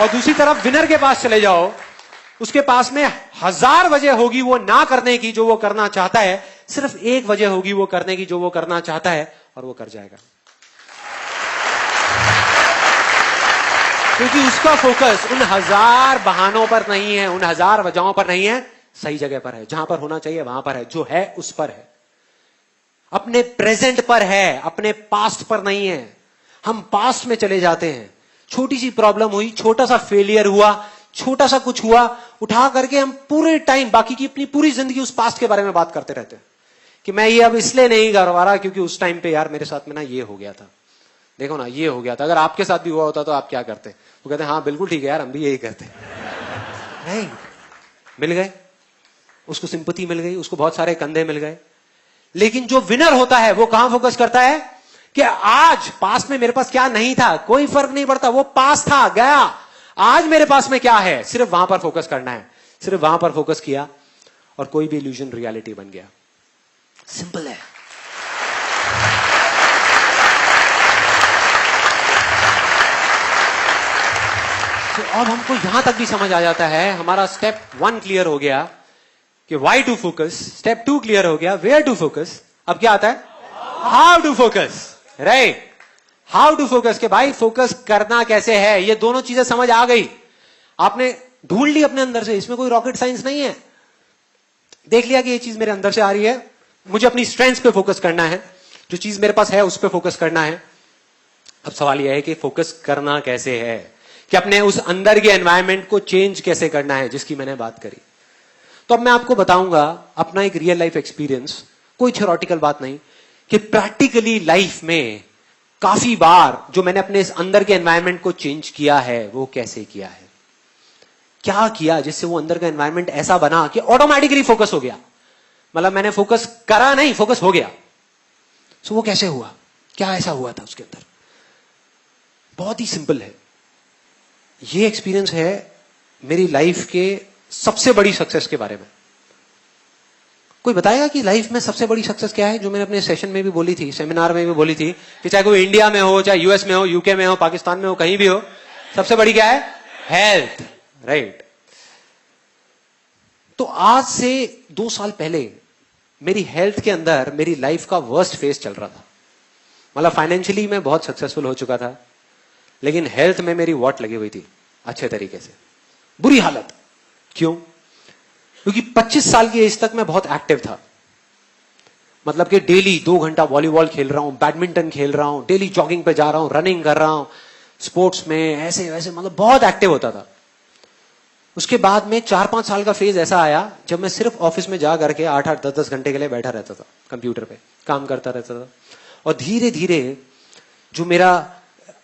और दूसरी तरफ विनर के पास चले जाओ, उसके पास में 1000 वजह होगी वो ना करने की जो वो करना चाहता है, सिर्फ एक वजह होगी वो करने की जो वो करना चाहता है, और वो कर जाएगा। क्योंकि उसका फोकस उन 1000 बहानों पर नहीं है, उन 1000 वजहों पर नहीं है, सही जगह पर है, जहां पर होना चाहिए वहां पर है, जो है उस पर है, अपने प्रेजेंट पर है, अपने पास्ट पर नहीं है। हम पास्ट में चले जाते हैं, छोटी सी प्रॉब्लम हुई, छोटा सा फेलियर हुआ, छोटा सा कुछ हुआ, उठा करके हम पूरे टाइम बाकी की अपनी पूरी जिंदगी उस पास्ट के बारे में बात करते रहते हैं कि मैं ये अब इसलिए नहीं कर पा रहा क्योंकि उस टाइम पे यार मेरे साथ में ना ये हो गया था, देखो ना ये हो गया था। अगर आपके साथ भी हुआ होता तो आप क्या करते? वो कहते हैं हाँ बिल्कुल ठीक है यार, हम भी यही करते। नहीं, मिल गए उसको, सिंपैथी मिल गई उसको, बहुत सारे कंधे मिल गए। लेकिन जो विनर होता है वो कहां फोकस करता है कि आज पास में मेरे पास क्या नहीं था, कोई फर्क नहीं पड़ता, वो पास था गया, आज मेरे पास में क्या है, सिर्फ वहां पर फोकस करना है। सिर्फ वहां पर फोकस किया और कोई भी इल्यूजन रियलिटी बन गया। सिंपल है। तो अब हमको यहां तक भी समझ आ जाता है, हमारा स्टेप 1 क्लियर हो गया कि why to focus, step 2 clear हो गया वेयर टू फोकस। अब क्या आता है? How to focus. Right, how to focus, के भाई फोकस करना कैसे है, ये दोनों चीजें समझ आ गई, आपने ढूंढ ली अपने अंदर से, इसमें कोई रॉकेट साइंस नहीं है। देख लिया कि ये चीज मेरे अंदर से आ रही है, मुझे अपनी स्ट्रेंथ्स पे फोकस करना है, जो चीज मेरे पास है उस पे फोकस करना है। अब सवाल यह है कि फोकस करना कैसे है, कि अपने उस अंदर के एनवायरनमेंट को चेंज कैसे करना है, जिसकी मैंने बात करी। तो अब मैं आपको बताऊंगा अपना एक रियल लाइफ एक्सपीरियंस, कोई थ्योरेटिकल बात नहीं, कि प्रैक्टिकली लाइफ में काफी बार जो मैंने अपने इस अंदर के एनवायरनमेंट को चेंज किया है वो कैसे किया है, क्या किया जिससे वो अंदर का एनवायरनमेंट ऐसा बना कि ऑटोमेटिकली फोकस हो गया। मतलब मैंने फोकस करा नहीं, फोकस हो गया। सो वो कैसे हुआ, क्या ऐसा हुआ था उसके अंदर? बहुत ही सिंपल है। ये एक्सपीरियंस है मेरी लाइफ के सबसे बड़ी सक्सेस के बारे में। कोई बताएगा कि लाइफ में सबसे बड़ी सक्सेस क्या है? जो मैंने अपने सेशन में भी बोली थी, सेमिनार में भी बोली थी, कि चाहे कोई इंडिया में हो, चाहे यूएस में हो, यूके में हो, पाकिस्तान में हो, कहीं भी हो, सबसे बड़ी क्या है? हेल्थ। राइट। तो आज से 2 साल पहले मेरी हेल्थ के अंदर मेरी लाइफ का वर्स्ट फेज चल रहा था। मतलब फाइनेंशियली मैं बहुत सक्सेसफुल हो चुका था, लेकिन हेल्थ में मेरी वॉट लगी हुई थी अच्छे तरीके से, बुरी हालत। क्यों? क्योंकि 25 साल की एज तक मैं बहुत एक्टिव था। मतलब कि डेली 2 घंटा वॉलीबॉल खेल रहा हूं, बैडमिंटन खेल रहा हूं, डेली जॉगिंग पे जा रहा हूं, रनिंग कर रहा हूं, स्पोर्ट्स में ऐसे वैसे, मतलब बहुत एक्टिव होता था। उसके बाद में 4-5 साल का फेज ऐसा आया जब मैं सिर्फ ऑफिस में जा करके 8-8, 10-10 घंटे के लिए बैठा रहता था, कंप्यूटर पे काम करता रहता था। और धीरे धीरे जो मेरा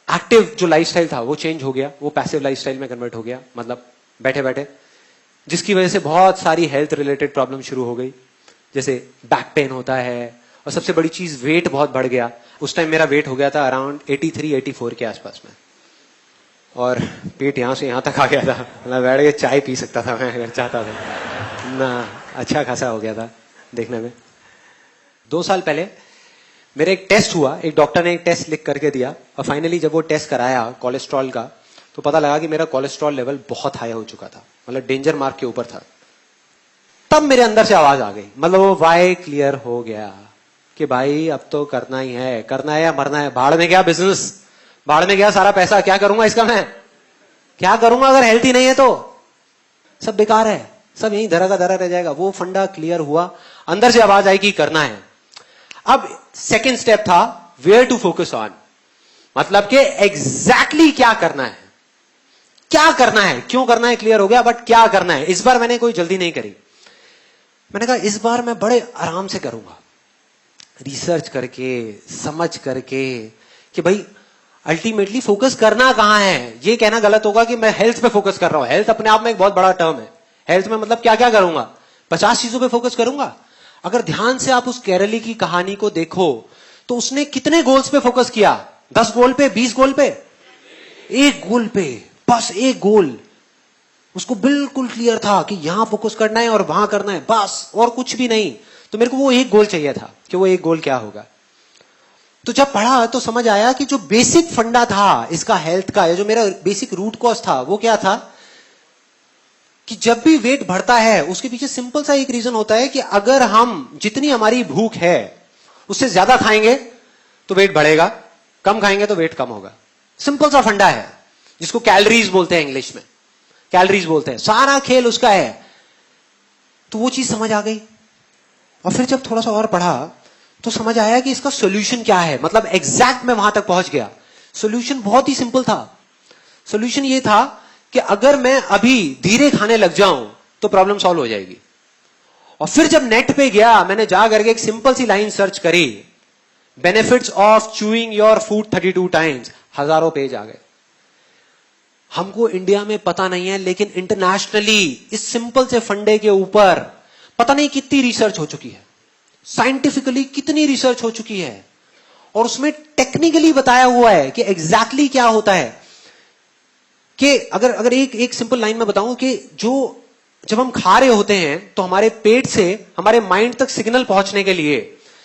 एक्टिव जो लाइफस्टाइल था वो चेंज हो गया, वो पैसिव लाइफस्टाइल में कन्वर्ट हो गया, मतलब बैठे बैठे, जिसकी वजह से बहुत सारी हेल्थ रिलेटेड प्रॉब्लम शुरू हो गई, जैसे बैक पेन होता है, और सबसे बड़ी चीज वेट बहुत बढ़ गया। उस टाइम मेरा वेट हो गया था अराउंड 83-84 के आसपास में, और पेट यहां से यहां तक आ गया था, मतलब बैठ के चाय पी सकता था मैं अगर चाहता था ना, अच्छा खासा हो गया था देखने में। 2 साल पहले मेरा एक टेस्ट हुआ, एक डॉक्टर ने एक टेस्ट लिख करके दिया, और फाइनली जब वो टेस्ट कराया कोलेस्ट्रॉल का, तो पता लगा कि मेरा कोलेस्ट्रॉल लेवल बहुत हाई हो चुका था, मतलब डेंजर मार्क के ऊपर था। तब मेरे अंदर से आवाज आ गई, मतलब वो वाई क्लियर हो गया कि भाई अब तो करना ही है, करना है या मरना है। भाड़ में गया बिजनेस, भाड़ में गया सारा पैसा, क्या करूंगा इसका मैं, क्या करूंगा अगर हेल्थ ही नहीं है तो सब बेकार है, सब यहीं धरा का धरा रह जाएगा। वो फंडा क्लियर हुआ, अंदर से आवाज आई कि करना है। अब सेकेंड स्टेप था वेयर टू फोकस ऑन, मतलब कि एग्जैक्टली क्या करना है, क्या करना है, क्यों करना है क्लियर हो गया, बट क्या करना है। इस बार मैंने कोई जल्दी नहीं करी, मैंने कहा इस बार मैं बड़े आराम से करूंगा, रिसर्च करके, समझ करके, कि भाई अल्टीमेटली फोकस करना कहां है, ये कहना गलत होगा कि मैं हेल्थ पे फोकस कर रहा हूं। हेल्थ अपने आप में एक बहुत बड़ा टर्म है। हेल्थ में मतलब क्या क्या करूंगा, 50 चीजों पे फोकस करूंगा। अगर ध्यान से आप उस केरली की कहानी को देखो तो उसने कितने गोल्स पे फोकस किया, 10 गोल पे, 20 गोल पे, एक गोल पे, बस एक गोल। उसको बिल्कुल क्लियर था कि यहां फोकस करना है और वहां करना है, बस, और कुछ भी नहीं। तो मेरे को वो एक गोल चाहिए था कि वो एक गोल क्या होगा। तो जब पढ़ा तो समझ आया कि जो बेसिक फंडा था इसका हेल्थ का, या जो मेरा बेसिक रूट कॉज था, वो क्या था कि जब भी वेट बढ़ता है उसके पीछे सिंपल सा एक रीजन होता है कि अगर हम जितनी हमारी भूख है उससे ज्यादा खाएंगे तो वेट बढ़ेगा, कम खाएंगे तो वेट कम होगा। सिंपल सा फंडा है जिसको कैलोरीज बोलते हैं, इंग्लिश में कैलोरीज बोलते हैं। सारा खेल उसका है। तो वो चीज समझ आ गई। और फिर जब थोड़ा सा और पढ़ा तो समझ आया कि इसका सोल्यूशन क्या है। मतलब एग्जैक्ट मैं वहां तक पहुंच गया। सोल्यूशन बहुत ही सिंपल था। सोल्यूशन ये था कि अगर मैं अभी धीरे खाने लग जाऊं तो प्रॉब्लम सॉल्व हो जाएगी। और फिर जब नेट पे गया, मैंने जा करके एक सिंपल सी लाइन सर्च करी, benefits of chewing your food 32 times, हजारों पेज आ गए। हमको इंडिया में पता नहीं है, लेकिन इंटरनेशनली इस सिंपल से फंडे के ऊपर पता नहीं कितनी रिसर्च हो चुकी है, साइंटिफिकली कितनी रिसर्च हो चुकी है। और उसमें टेक्निकली बताया हुआ है कि एग्जैक्टली क्या होता है। कि अगर एक सिंपल लाइन में बताऊं कि जब हम खा रहे होते हैं तो हमारे पेट से हमारे माइंड तक सिग्नल पहुंचने के लिए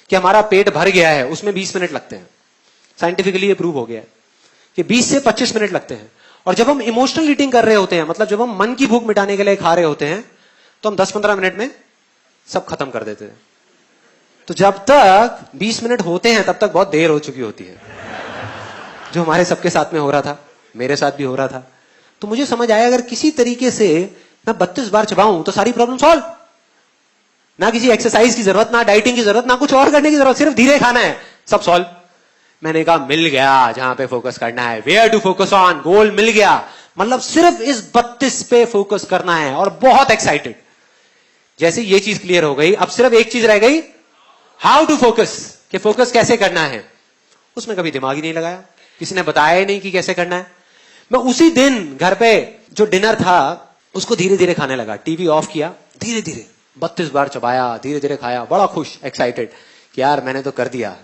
कि हमारा पेट भर गया है, उसमें 20 मिनट लगते हैं। साइंटिफिकली ये प्रूव हो गया है कि 20 से 25 मिनट लगते हैं। और जब हम इमोशनल ईटिंग कर रहे होते हैं, मतलब जब हम मन की भूख मिटाने के लिए खा रहे होते हैं, तो हम 10-15 मिनट में सब खत्म कर देते हैं। तो जब तक 20 मिनट होते हैं तब तक बहुत देर हो चुकी होती है, जो हमारे सबके साथ में हो रहा था, मेरे साथ भी हो रहा था। तो मुझे समझ आया अगर किसी तरीके से मैं 32 बार चबाऊं तो सारी प्रॉब्लम सॉल्व। ना किसी एक्सरसाइज की जरूरत, ना डाइटिंग की जरूरत, ना कुछ और करने की जरूरत, सिर्फ धीरे खाना है, सब सॉल्व। मैंने कहा मिल गया जहां पे फोकस करना है, वेयर टू फोकस ऑन, गोल मिल गया। मतलब सिर्फ इस 32 पे फोकस करना है। और बहुत एक्साइटेड। जैसे ये चीज क्लियर हो गई, अब सिर्फ एक चीज रह गई, हाउ टू फोकस, कि फोकस कैसे करना है। उसमें कभी दिमाग ही नहीं लगाया, किसी ने बताया ही नहीं कि कैसे करना है। मैं उसी दिन घर पे जो डिनर था उसको धीरे धीरे खाने लगा। टीवी ऑफ किया, धीरे धीरे 32 बार चबाया, धीरे धीरे खाया, बड़ा खुश, एक्साइटेड कि यार मैंने तो कर दिया,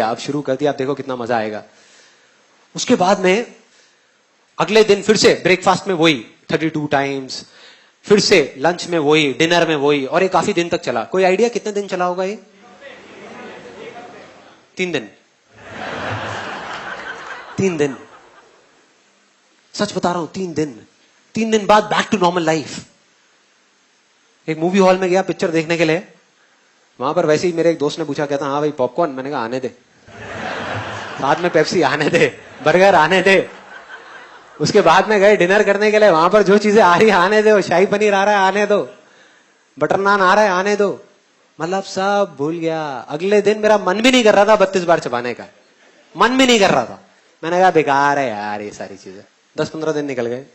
अब शुरू कर दिया, अब देखो कितना मजा आएगा। उसके बाद में अगले दिन फिर से ब्रेकफास्ट में वही 32 टाइम्स, फिर से लंच में वही, डिनर में वही, और ये काफी दिन तक चला। कोई आइडिया कितने दिन चला होगा ये? 3 दिन। 3 दिन, सच बता रहा हूं, 3 दिन। 3 दिन बाद बैक टू नॉर्मल लाइफ। एक मूवी हॉल में गया पिक्चर देखने के लिए। वहां पर वैसे ही मेरे एक दोस्त ने पूछा, कहता हाँ भाई पॉपकॉर्न, मैंने कहा आने दे, साथ में पेप्सी आने दे, बर्गर आने दे। उसके बाद में गए डिनर करने के लिए, वहां पर जो चीजें आ रही है आने दो, शाही पनीर आ रहा है आने दो, बटर नान आ रहा है आने दो। मतलब सब भूल गया। अगले दिन मेरा मन भी नहीं कर रहा था 32 बार चबाने का, मन भी नहीं कर रहा था। मैंने कहा बेकार है यार ये सारी चीजें। 10-15 दिन निकल गए,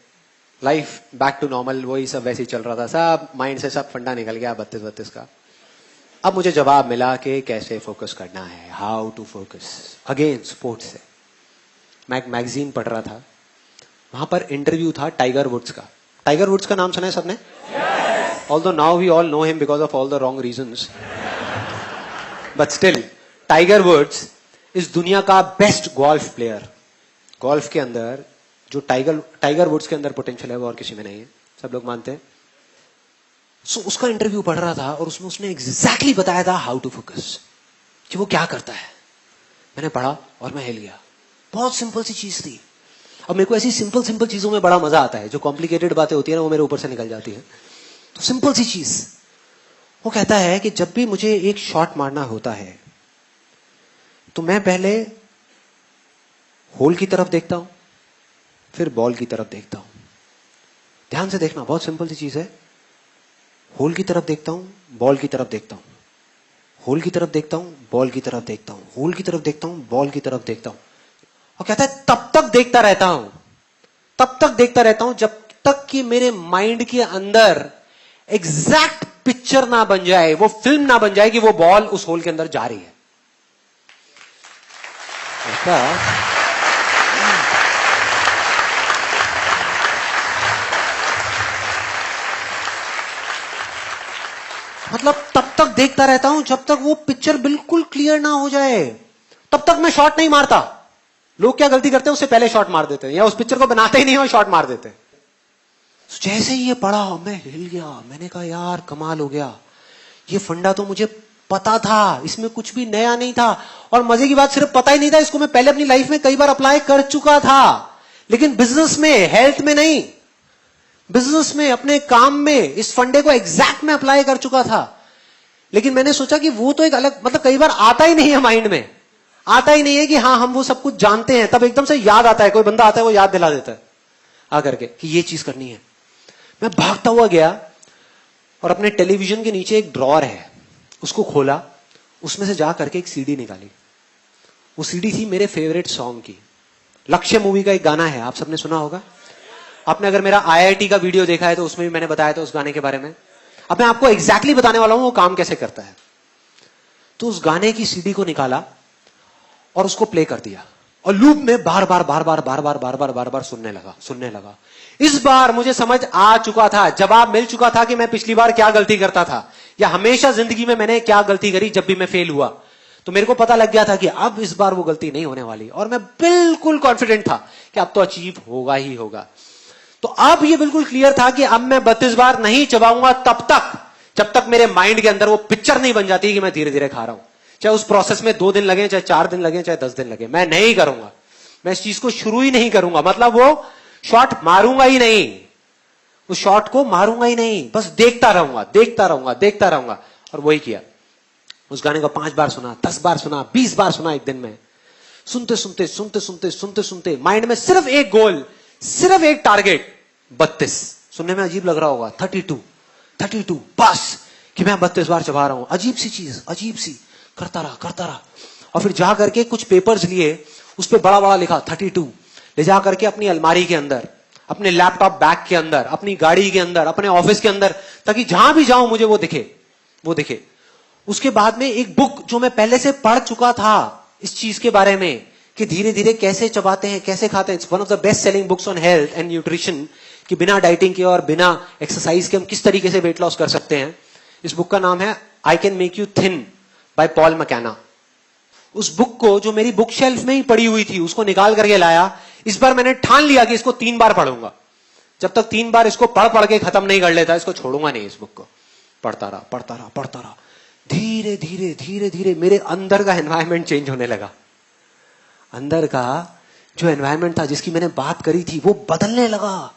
लाइफ बैक टू नॉर्मल, वही सब वैसे ही चल रहा था। सब माइंड से सब फंडा निकल गया 32 का। अब मुझे जवाब मिला कि कैसे फोकस करना है, how to focus. Again sports से मैं एक मैगजीन पढ़ रहा था, वहां पर इंटरव्यू था टाइगर वुड्स का। टाइगर वुड्स का नाम सुना है सबने? Although now we all know him because of all the wrong reasons, but still Tiger Woods इस दुनिया का बेस्ट गोल्फ प्लेयर। गोल्फ के अंदर जो टाइगर वुड्स के अंदर पोटेंशियल है वो और किसी में नहीं है, सब लोग मानते हैं। सो उसका इंटरव्यू पढ़ रहा था और उसमें उसने एग्जैक्टली बताया था हाउ टू फोकस, कि वो क्या करता है। मैंने पढ़ा और मैं हिल गया। बहुत सिंपल सी चीज थी। अब मेरे को ऐसी सिंपल चीजों में बड़ा मजा आता है। जो कॉम्प्लिकेटेड बातें होती है ना वो मेरे ऊपर से निकल जाती है। तो सिंपल सी चीज, वो कहता है कि जब भी मुझे एक शॉट मारना होता है तो मैं पहले होल की तरफ देखता हूं, फिर बॉल की तरफ देखता हूं। ध्यान से देखना, बहुत सिंपल सी चीज है। होल की तरफ देखता हूं, बॉल की तरफ देखता हूं, होल की तरफ देखता हूं, बॉल की तरफ देखता हूं, होल की तरफ देखता हूं, बॉल की तरफ देखता हूं। और कहता है तब तक देखता रहता हूं, तब तक देखता रहता हूं जब तक कि मेरे माइंड के अंदर एग्जैक्ट पिक्चर ना बन जाए, वो फिल्म ना बन जाए कि वो बॉल उस होल के अंदर जा रही है। मतलब तब तक देखता रहता हूं जब तक वो पिक्चर बिल्कुल क्लियर ना हो जाए, तब तक मैं शॉट नहीं मारता। लोग क्या गलती करते हैं, उससे पहले शॉट मार देते हैं, या उस पिक्चर को बनाते ही नहीं हो शॉट मार देते हैं। जैसे ही ये पढ़ा मैं हिल गया, मैंने कहा यार कमाल हो गया, ये फंडा तो मुझे पता था, इसमें कुछ भी नया नहीं था। और मजे की बात सिर्फ पता ही नहीं था, इसको मैं पहले अपनी लाइफ में कई बार अप्लाई कर चुका था, लेकिन बिजनेस में, हेल्थ में नहीं, बिजनेस में, अपने काम में इस फंडे को एग्जैक्ट में अप्लाई कर चुका था। लेकिन मैंने सोचा कि वो तो एक अलग, मतलब कई बार आता ही नहीं है माइंड में, आता ही नहीं है कि हाँ हम वो सब कुछ जानते हैं, तब एकदम से याद आता है, कोई बंदा आता है वो याद दिला देता है आकर के कि ये चीज करनी है। मैं भागता हुआ गया और अपने टेलीविजन के नीचे एक ड्रॉअर है, उसको खोला, उसमें से जा करके एक सीडी निकाली। वो सीडी थी मेरे फेवरेट सॉन्ग की, लक्ष्य मूवी का एक गाना है, आप सबने सुना होगा। आपने अगर मेरा IIT का वीडियो देखा है तो उसमें भी मैंने बताया था उस गाने के बारे में। अब मैं आपको एग्जैक्टली बताने वाला हूं वो काम कैसे करता है। तो उस गाने की सीडी को निकाला और उसको प्ले कर दिया और लूप में बार बार सुनने लगा। इस बार मुझे समझ आ चुका था, जवाब मिल चुका था कि मैं पिछली बार क्या गलती करता था, या हमेशा जिंदगी में मैंने क्या गलती करी जब भी मैं फेल हुआ। तो मेरे को पता लग गया था कि अब इस बार वो गलती नहीं होने वाली, और मैं बिल्कुल कॉन्फिडेंट था कि अब तो अचीव होगा ही होगा। तो अब ये बिल्कुल क्लियर था कि अब मैं 32 बार नहीं चबाऊंगा तब तक जब तक मेरे माइंड के अंदर वो पिक्चर नहीं बन जाती कि मैं धीरे धीरे खा रहा हूं। चाहे उस प्रोसेस में 2 दिन लगे, चाहे 4 दिन लगे, चाहे 10 दिन लगे, मैं नहीं करूंगा, मैं इस चीज को शुरू ही नहीं करूंगा। मतलब वो शॉट मारूंगा ही नहीं, उस शॉट को मारूंगा ही नहीं, बस देखता रहूंगा। और वही किया। उस गाने को 5 बार सुना, 10 बार सुना, 20 बार सुना एक दिन में। सुनते सुनते माइंड में सिर्फ एक गोल, सिर्फ एक टारगेट, 32। सुनने में अजीब लग रहा होगा, 32 बस, कि मैं 32 बार चबा रहा हूं। अजीब सी चीज, अजीब सी, करता रहा। और फिर जा करके कुछ पेपर्स लिए, उस पर बड़ा लिखा 32, ले जा करके अपनी अलमारी के अंदर, अपने लैपटॉप बैग के अंदर, अपनी गाड़ी के अंदर, अपने ऑफिस के अंदर, ताकि जहां भी जाऊं मुझे वो दिखे। उसके बाद में एक बुक जो मैं पहले से पढ़ चुका था इस चीज के बारे में, कि धीरे धीरे कैसे चबाते हैं, कैसे खाते हैं। It's one of the best selling books on health and nutrition, कि बिना डाइटिंग के और बिना एक्सरसाइज के हम किस तरीके से वेट लॉस कर सकते हैं। इस बुक का नाम है I can make you thin by Paul McKenna. उस बुक को, जो मेरी बुक शेल्फ में ही पड़ी हुई थी, उसको निकाल करके लाया। इस बार मैंने ठान लिया कि इसको 3 बार पढ़ूंगा। जब तक 3 बार इसको पढ़ के खत्म नहीं कर लेता, इसको छोड़ूंगा नहीं। इस बुक को पढ़ता रहा। धीरे धीरे मेरे अंदर का एनवायरमेंट चेंज होने लगा। अंदर का जो एनवायरमेंट था, जिसकी मैंने बात करी थी, वो बदलने लगा।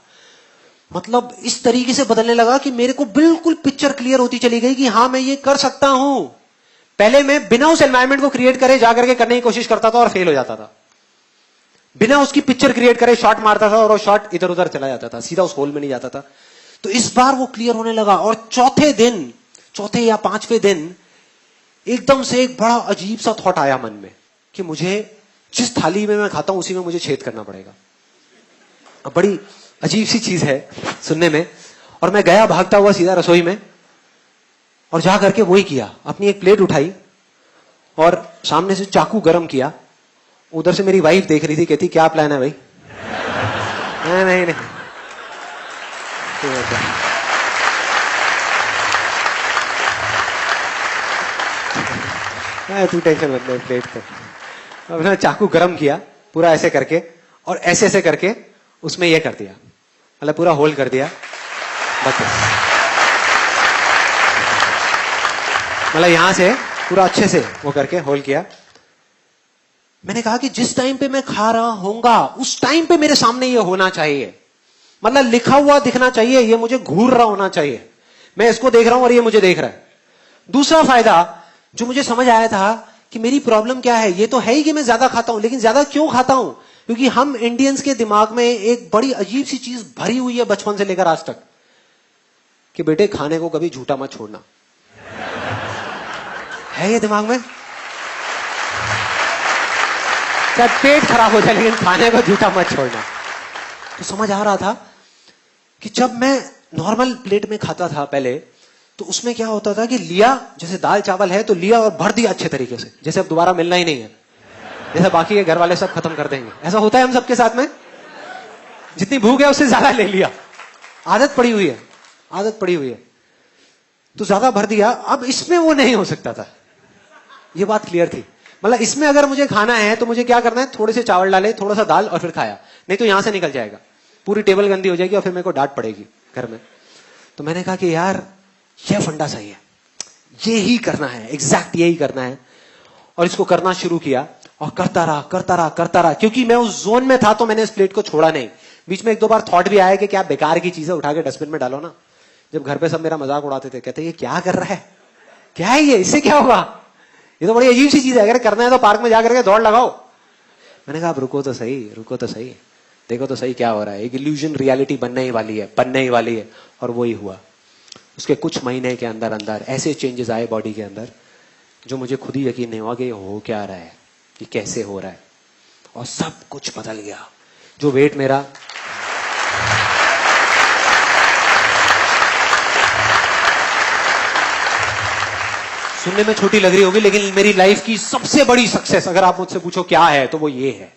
मतलब इस तरीके से बदलने लगा कि मेरे को बिल्कुल पिक्चर क्लियर होती चली गई कि हाँ मैं ये कर सकता हूं। पहले मैं बिना उस एनवायरमेंट को क्रिएट करे जाकर के करने की कोशिश करता था और फेल हो जाता था। बिना उसकी पिक्चर क्रिएट करे शॉट मारता था और वो शॉट इधर उधर चला जाता था, सीधा उस होल में नहीं जाता था। तो इस बार वो क्लियर होने लगा। और चौथे या 5वें दिन एकदम से एक बड़ा अजीब सा थॉट आया मन में कि मुझे जिस थाली में मैं खाता हूं उसी में मुझे छेद करना पड़ेगा। अब बड़ी अजीब सी चीज है सुनने में। और मैं गया भागता हुआ सीधा रसोई में, और जा करके वही किया। अपनी एक प्लेट उठाई और सामने से चाकू गरम किया। उधर से मेरी वाइफ देख रही थी, कहती क्या प्लान है भाई? नहीं तू टेंशन मत ले, प्लेट पे। अपना चाकू गरम किया पूरा ऐसे करके, और ऐसे करके उसमें यह कर दिया, मतलब पूरा होल कर दिया। मतलब यहां से पूरा अच्छे से वो करके होल किया। मैंने कहा कि जिस टाइम पे मैं खा रहा होऊंगा उस टाइम पे मेरे सामने ये होना चाहिए, मतलब लिखा हुआ दिखना चाहिए, ये मुझे घूर रहा होना चाहिए। मैं इसको देख रहा हूं और ये मुझे देख रहा है। दूसरा फायदा जो मुझे समझ आया था कि मेरी प्रॉब्लम क्या है, ये तो है ही कि मैं ज्यादा खाता हूं, लेकिन ज्यादा क्यों खाता हूं? क्योंकि हम इंडियंस के दिमाग में एक बड़ी अजीब सी चीज भरी हुई है बचपन से लेकर आज तक, कि बेटे खाने को कभी झूठा मत छोड़ना। है ये दिमाग में, चाहे पेट खराब हो जाए लेकिन खाने को झूठा मत छोड़ना। तो समझ आ रहा था कि जब मैं नॉर्मल प्लेट में खाता था पहले, तो उसमें क्या होता था कि लिया, जैसे दाल चावल है तो लिया और भर दिया अच्छे तरीके से, जैसे अब दोबारा मिलना ही नहीं है, जैसे बाकी के घर वाले सब खत्म कर देंगे। ऐसा होता है हम सबके साथ में, जितनी भूख है उससे ज्यादा ले लिया। आदत पड़ी हुई है। तो ज्यादा भर दिया, अब इसमें वो नहीं हो सकता था। ये बात क्लियर थी। मतलब इसमें अगर मुझे खाना है तो मुझे क्या करना है, थोड़े से चावल डाले, थोड़ा सा दाल और फिर खाया, नहीं तो यहां से निकल जाएगा, पूरी टेबल गंदी हो जाएगी और फिर मेरे को डांट पड़ेगी घर में। तो मैंने कहा कि यार ये फंडा सही है, ये ही करना है, एग्जैक्ट यही करना है। और इसको करना शुरू किया और करता रहा करता रहा करता रहा, क्योंकि मैं उस जोन में था तो मैंने इस प्लेट को छोड़ा नहीं। बीच में एक दो बार थॉट भी आया कि क्या बेकार की चीजें उठा के डस्टबिन में डालो ना। जब घर पे सब मेरा मजाक उड़ाते थे, कहते ये क्या कर रहा है, क्या है ये, इससे क्या होगा, ये तो बड़ी अजीब सी चीज है, अगर करना है तो पार्क में जाकर के दौड़ लगाओ। मैंने कहा रुको तो सही, रुको तो सही, देखो तो सही क्या हो रहा है। एक इल्यूजन रियलिटी बनने ही वाली है, बनने ही वाली है। और वो ही हुआ। उसके कुछ महीने के अंदर अंदर ऐसे चेंजेस आए बॉडी के अंदर जो मुझे खुद ही यकीन नहीं हुआ कि हो क्या रहा है, कि कैसे हो रहा है। और सब कुछ बदल गया। जो वेट मेरा सुनने में छोटी लग रही होगी, लेकिन मेरी लाइफ की सबसे बड़ी सक्सेस अगर आप मुझसे पूछो क्या है तो वो ये है।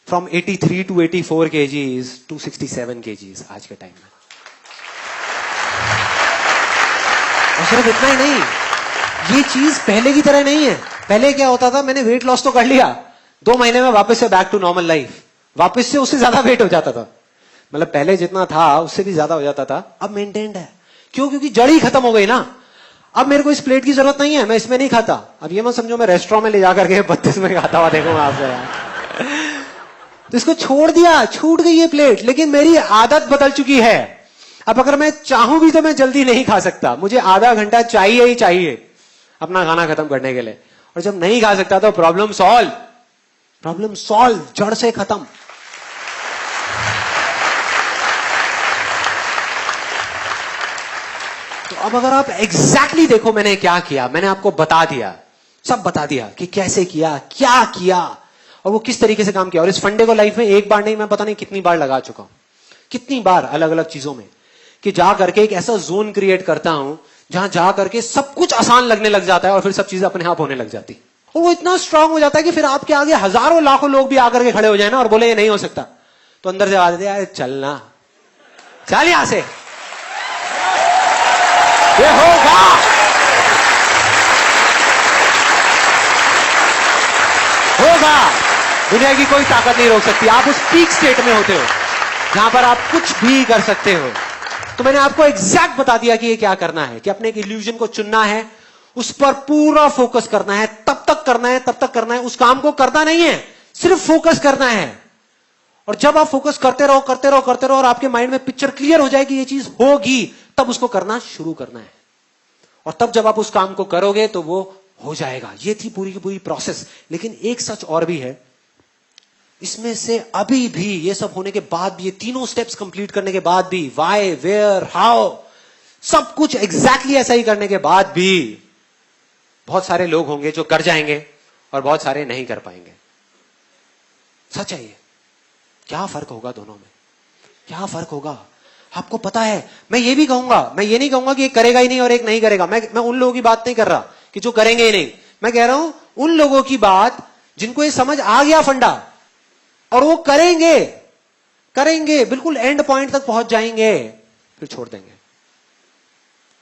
From 83 to 84 kgs to 67 kgs आज के टाइम में। और सिर्फ इतना ही नहीं, ये चीज पहले की तरह नहीं है। पहले क्या होता था, मैंने वेट लॉस तो कर लिया, 2 महीने में वापस से बैक टू नॉर्मल लाइफ, वापस से उससे ज्यादा वेट हो जाता था। मतलब पहले जितना था उससे भी ज्यादा हो जाता था। अब मेंटेन्ड है। क्यों? क्योंकि जड़ ही खत्म हो गई ना। अब मेरे को इस प्लेट की जरूरत नहीं है, मैं इसमें नहीं खाता। अब ये मत समझो मैं रेस्टोरेंट में ले जाकर के 32 में खाता हुआ देखूंगा आपसे यार। तो इसको छोड़ दिया, छूट गई ये प्लेट, लेकिन मेरी आदत बदल चुकी है। अब अगर मैं चाहूं भी तो मैं जल्दी नहीं खा सकता, मुझे आधा घंटा चाहिए ही चाहिए अपना खाना खत्म करने के लिए। और जब नहीं खा सकता तो प्रॉब्लम सॉल्व, प्रॉब्लम सॉल्व, जड़ से खत्म। तो अब अगर आप एग्जैक्टली देखो मैंने क्या किया, मैंने आपको बता दिया, सब बता दिया कि कैसे किया, क्या किया और वो किस तरीके से काम किया। और इस फंडे को लाइफ में एक बार नहीं, मैं पता नहीं कितनी बार लगा चुका हूं, कितनी बार अलग अलग चीजों में, कि जा करके एक ऐसा जोन क्रिएट करता हूं जहां जा करके सब कुछ आसान लगने लग जाता है और फिर सब चीजें अपने आप होने लग जाती। और वो इतना स्ट्रांग हो जाता है कि फिर आपके आगे हजारों लाखों लोग भी आकर के खड़े हो जाए ना और बोले ये नहीं हो सकता, तो अंदर से आ जाते यार चलना, चल यहां से, ये होगा, होगा। दुनिया की कोई ताकत नहीं रोक सकती। आप उस पीक स्टेट में होते हो जहां पर आप कुछ भी कर सकते हो। तो मैंने आपको एग्जैक्ट बता दिया कि ये क्या करना है, कि अपने एक इल्यूजन को चुनना है, उस पर पूरा फोकस करना है, तब तक करना है, तब तक करना है। उस काम को करना नहीं है, सिर्फ फोकस करना है। और जब आप फोकस करते रहो करते रहो करते रहो और आपके माइंड में पिक्चर क्लियर हो जाएगी ये चीज होगी, तब उसको करना शुरू करना है। और तब जब आप उस काम को करोगे तो वो हो जाएगा। ये थी पूरी की पूरी प्रोसेस। लेकिन एक सच और भी है, इसमें से अभी भी ये सब होने के बाद भी, ये तीनों स्टेप्स कंप्लीट करने के बाद भी, व्हाई, वेयर, हाउ, सब कुछ एग्जैक्टली ऐसा ही करने के बाद भी बहुत सारे लोग होंगे जो कर जाएंगे और बहुत सारे नहीं कर पाएंगे। सच है ये। क्या फर्क होगा दोनों में, क्या फर्क होगा आपको पता है। मैं ये भी कहूंगा, मैं ये नहीं कहूंगा कि एक करेगा ही नहीं और एक नहीं करेगा। मैं उन लोगों की बात नहीं कर रहा कि जो करेंगे ही नहीं। मैं कह रहा हूं उन लोगों की बात जिनको ये समझ आ गया फंडा और वो करेंगे, करेंगे, बिल्कुल एंड पॉइंट तक पहुंच जाएंगे, फिर छोड़ देंगे।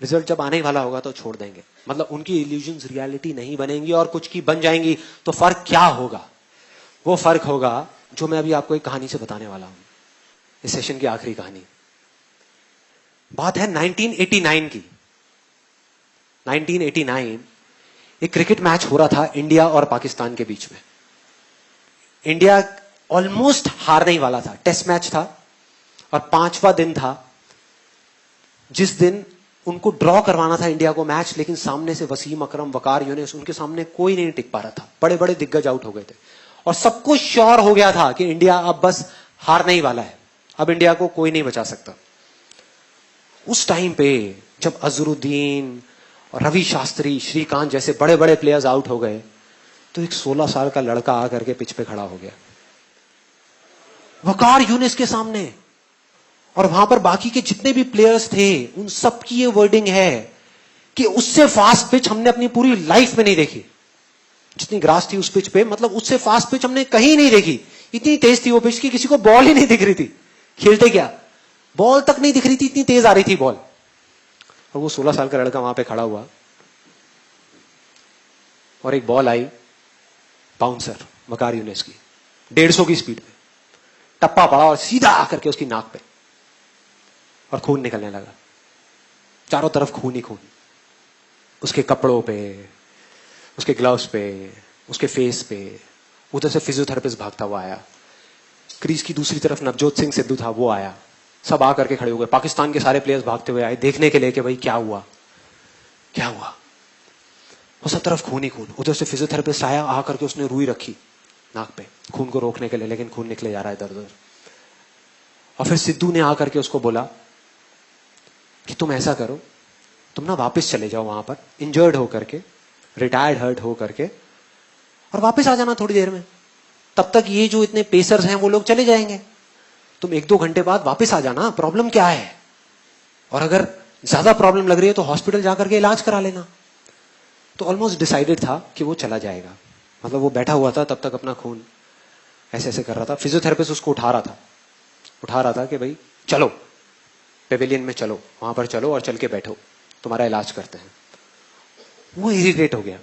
रिजल्ट जब आने वाला होगा तो छोड़ देंगे। मतलब उनकी इल्यूजन्स रियलिटी नहीं बनेंगी और कुछ की बन जाएंगी। तो फर्क क्या होगा? वो फर्क होगा जो मैं अभी आपको एक कहानी से बताने वाला हूं, इस सेशन की आखिरी कहानी। बात है 1989 की। 1989 एक क्रिकेट मैच हो रहा था इंडिया और पाकिस्तान के बीच में। इंडिया ऑलमोस्ट हारने ही वाला था। टेस्ट मैच था और 5वां दिन था जिस दिन उनको ड्रॉ करवाना था इंडिया को मैच, लेकिन सामने से वसीम अकरम, वकार यूनिस, उनके सामने कोई नहीं टिक पा रहा था। बड़े बड़े दिग्गज आउट हो गए थे और सबको श्योर हो गया था कि इंडिया अब बस हारने ही वाला है, अब इंडिया को कोई नहीं बचा सकता। उस टाइम पे जब अजरुद्दीन और रवि शास्त्री, श्रीकांत जैसे बड़े बड़े प्लेयर्स आउट हो गए तो एक 16 साल का लड़का आकर के पिच पे खड़ा हो गया, वकार यूनिस के सामने। और वहां पर बाकी के जितने भी प्लेयर्स थे उन सबकी ये वर्डिंग है कि उससे फास्ट पिच हमने अपनी पूरी लाइफ में नहीं देखी। जितनी ग्रास थी उस पिच पे, मतलब उससे फास्ट पिच हमने कहीं नहीं देखी। इतनी तेज थी वो पिच कि किसी को बॉल ही नहीं दिख रही थी। खेलते क्या, बॉल तक नहीं दिख रही थी, इतनी तेज आ रही थी बॉल। और वो 16 साल का लड़का वहां पे खड़ा हुआ और एक बॉल आई, बाउंसर वकार यूनिस की 150 की स्पीड पे, टप्पा पड़ा और सीधा आकर के उसकी नाक पे, और खून निकलने लगा। चारों तरफ खून ही खून, उसके कपड़ों पे, उसके ग्लव्स पे, उसके फेस पे। उधर से फिजियोथेरेपिस्ट भागता हुआ आया। क्रीज की दूसरी तरफ नवजोत सिंह सिद्धू था, वो आया। सब आकर के खड़े हो गए। पाकिस्तान के सारे प्लेयर्स भागते हुए आए देखने के लिए कि भाई क्या हुआ, क्या हुआ। वो सब तरफ खून ही खून। उधर से फिजियोथेरेपिस्ट आया, आकर के उसने रुई रखी नाक पे खून को रोकने के लिए, लेकिन खून निकले जा रहा है दर दर। और फिर सिद्धू ने आकर के उसको बोला कि तुम ऐसा करो, तुम ना वापस चले जाओ वहां पर, इंजर्ड होकर के, रिटायर्ड हर्ट हो करके, और वापस आ जाना थोड़ी देर में। तब तक ये जो इतने पेसर्स हैं वो लोग चले जाएंगे। तुम 1-2 घंटे बाद वापस आ जाना, प्रॉब्लम क्या है, और अगर ज्यादा प्रॉब्लम लग रही है तो हॉस्पिटल जाकर के इलाज करा लेना। तो ऑलमोस्ट डिसाइडेड था कि वो चला जाएगा। मतलब वो बैठा हुआ था तब तक, अपना खून ऐसे ऐसे कर रहा था। फिजियोथेरेपिस्ट उसको उठा रहा था कि भाई चलो पेविलियन में, चलो वहां पर चलो और चल के बैठो, तुम्हारा इलाज करते हैं। वो इरिटेट हो गया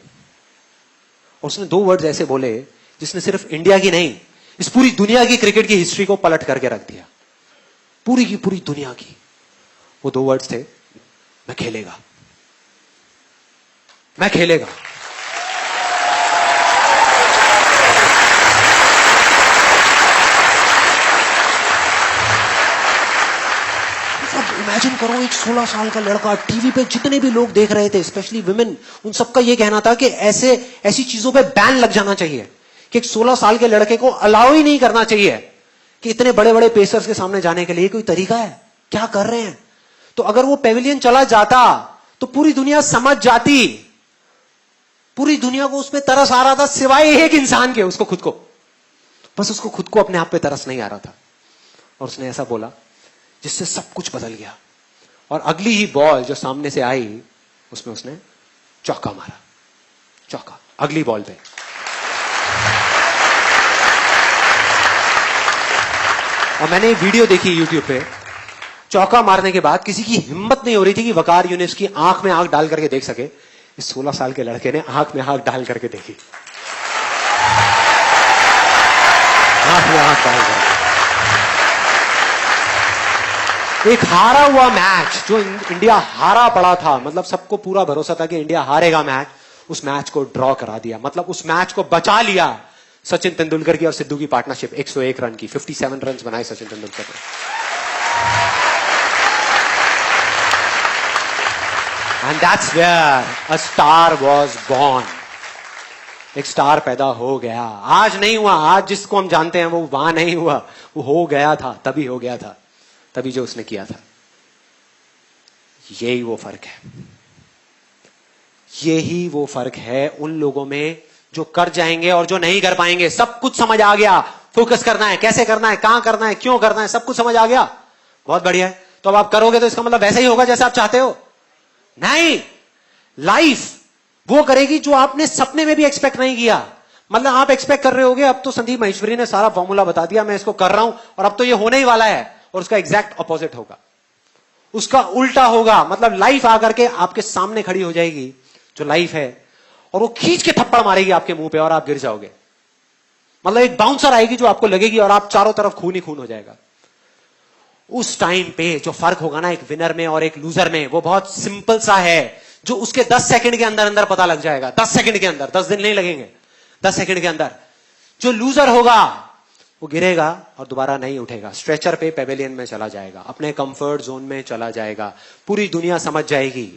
और उसने 2 वर्ड्स ऐसे बोले जिसने सिर्फ इंडिया की नहीं, इस पूरी दुनिया की क्रिकेट की हिस्ट्री को पलट करके रख दिया, पूरी की पूरी दुनिया की। वो 2 वर्ड्स थे, मैं खेलेगा, मैं खेलेगा। इमेजिन करो, एक 16 साल का लड़का, टीवी पे जितने भी लोग देख रहे थे, स्पेशली विमेन, उन सबका यह कहना था कि ऐसी चीजों पे बैन लग जाना चाहिए, कि एक 16 साल के लड़के को अलाउ ही नहीं करना चाहिए कि इतने बड़े बड़े पेसर्स के सामने जाने के लिए। कोई तरीका है? क्या कर रहे हैं? तो अगर वो पेविलियन चला जाता तो पूरी दुनिया समझ जाती। पूरी दुनिया को उस पर तरस आ रहा था, सिवाय एक इंसान के, उसको खुद को। बस उसको खुद को अपने आप पे तरस नहीं आ रहा था, और उसने ऐसा बोला जिससे सब कुछ बदल गया। और अगली ही बॉल जो सामने से आई, उसमें उसने चौका मारा, चौका अगली बॉल पे। और मैंने वीडियो देखी यूट्यूब पे, चौका मारने के बाद किसी की हिम्मत नहीं हो रही थी कि वकार यूनिस की आंख में आंख डाल करके देख सके। इस 16 साल के लड़के ने आंख में आंख डाल करके देखी, आंख में आंख डाल करके। एक हारा हुआ मैच, जो इंडिया हारा पड़ा था, मतलब सबको पूरा भरोसा था कि इंडिया हारेगा मैच, उस मैच को ड्रॉ करा दिया। मतलब उस मैच को बचा लिया सचिन तेंदुलकर की और सिद्धू की पार्टनरशिप। 101 रन की, 57 रन बनाए सचिन तेंदुलकर ने। And that's where a star was born. एक स्टार पैदा हो गया। आज नहीं हुआ, आज जिसको हम जानते हैं वो वहां नहीं हुआ, वो हो गया था, तभी हो गया था, तभी जो उसने किया था। यही वो फर्क है, यही वो फर्क है उन लोगों में जो कर जाएंगे और जो नहीं कर पाएंगे। सब कुछ समझ आ गया, फोकस करना है, कैसे करना है, कहां करना है, क्यों करना है, सब कुछ समझ आ गया। बहुत बढ़िया है। तो अब आप करोगे तो इसका मतलब वैसा ही होगा जैसा आप चाहते हो? नहीं, लाइफ वो करेगी जो आपने सपने में भी एक्सपेक्ट नहीं किया। मतलब आप एक्सपेक्ट कर रहे होगे अब तो संदीप महेश्वरी ने सारा फॉर्मूला बता दिया, मैं इसको कर रहा हूं और अब तो ये होने ही वाला है, और उसका एग्जैक्ट ऑपोजिट होगा, उसका उल्टा होगा। मतलब लाइफ आकर के आपके सामने खड़ी हो जाएगी, जो लाइफ है, और वो खींच के थप्पड़ मारेगी आपके मुंह पे और आप गिर जाओगे। मतलब एक बाउंसर आएगी जो आपको लगेगी और आप चारों तरफ खून ही खून हो जाएगा। उस टाइम पे जो फर्क होगा ना एक विनर में और एक लूजर में, वो बहुत सिंपल सा है, जो उसके 10 सेकंड के अंदर अंदर पता लग जाएगा। 10 सेकंड के अंदर, 10 दिन नहीं लगेंगे, 10 सेकंड के अंदर। जो लूजर होगा वो गिरेगा और दोबारा नहीं उठेगा, स्ट्रेचर पे पेविलियन में चला जाएगा, अपने कंफर्ट जोन में चला जाएगा। पूरी दुनिया समझ जाएगी,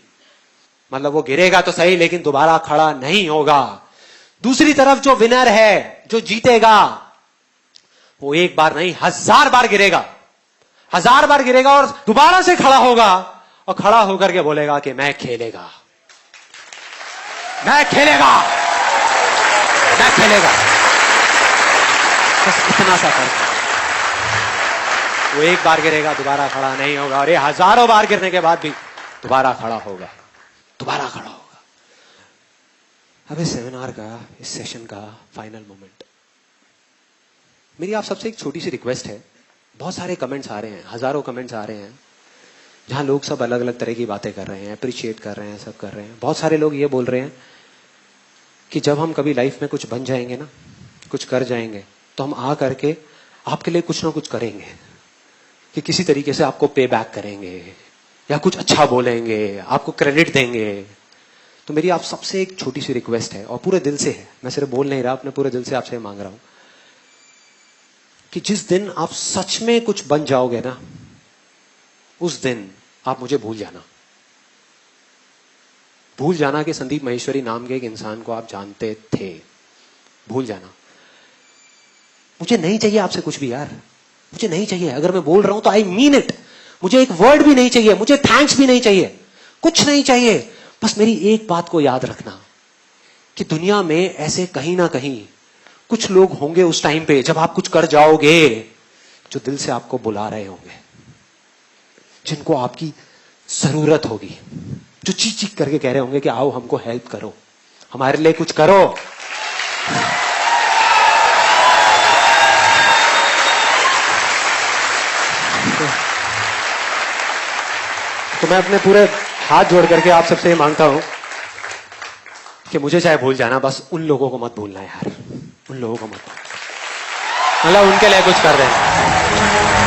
मतलब वो गिरेगा तो सही लेकिन दोबारा खड़ा नहीं होगा। दूसरी तरफ जो विनर है, जो जीतेगा, वो एक बार नहीं 1000 बार गिरेगा, 1000 बार गिरेगा और दोबारा से खड़ा होगा, और खड़ा होकर के बोलेगा कि मैं खेलेगा, मैं खेलेगा, मैं खेलेगा। बस इतना सा फर्क है। वो एक बार गिरेगा, दोबारा खड़ा नहीं होगा, और ये 1000 बार गिरने के बाद भी दोबारा खड़ा होगा, दोबारा खड़ा होगा। अब इस सेमिनार का, इस सेशन का फाइनल मोमेंट, मेरी आप सबसे एक छोटी सी रिक्वेस्ट है। बहुत सारे कमेंट्स आ रहे हैं, हजारों कमेंट्स आ रहे हैं जहां लोग सब अलग अलग तरह की बातें कर रहे हैं, अप्रिशिएट कर रहे हैं, सब कर रहे हैं। बहुत सारे लोग ये बोल रहे हैं कि जब हम कभी लाइफ में कुछ बन जाएंगे ना, कुछ कर जाएंगे, तो हम आ करके आपके लिए कुछ ना कुछ करेंगे, कि किसी तरीके से आपको पे बैक करेंगे या कुछ अच्छा बोलेंगे, आपको क्रेडिट देंगे। तो मेरी आप सबसे एक छोटी सी रिक्वेस्ट है, और पूरे दिल से है, मैं सिर्फ बोल नहीं रहा, अपने पूरे दिल से आपसे मांग रहा हूं कि जिस दिन आप सच में कुछ बन जाओगे ना, उस दिन आप मुझे भूल जाना। भूल जाना कि संदीप महेश्वरी नाम के एक इंसान को आप जानते थे। भूल जाना। मुझे नहीं चाहिए आपसे कुछ भी यार, मुझे नहीं चाहिए। अगर मैं बोल रहा हूं तो आई मीन इट। मुझे एक वर्ड भी नहीं चाहिए, मुझे थैंक्स भी नहीं चाहिए, कुछ नहीं चाहिए। बस मेरी एक बात को याद रखना कि दुनिया में ऐसे कहीं ना कहीं कुछ लोग होंगे उस टाइम पे जब आप कुछ कर जाओगे, जो दिल से आपको बुला रहे होंगे, जिनको आपकी जरूरत होगी, जो चीख चीख करके कह रहे होंगे कि आओ हमको हेल्प करो, हमारे लिए कुछ करो। तो मैं अपने पूरे हाथ जोड़ करके आप सबसे ये मांगता हूं कि मुझे चाहे भूल जाना, बस उन लोगों को मत भूलना यार, उन लोगों को मत भूलना, मतलब उनके लिए कुछ कर देना।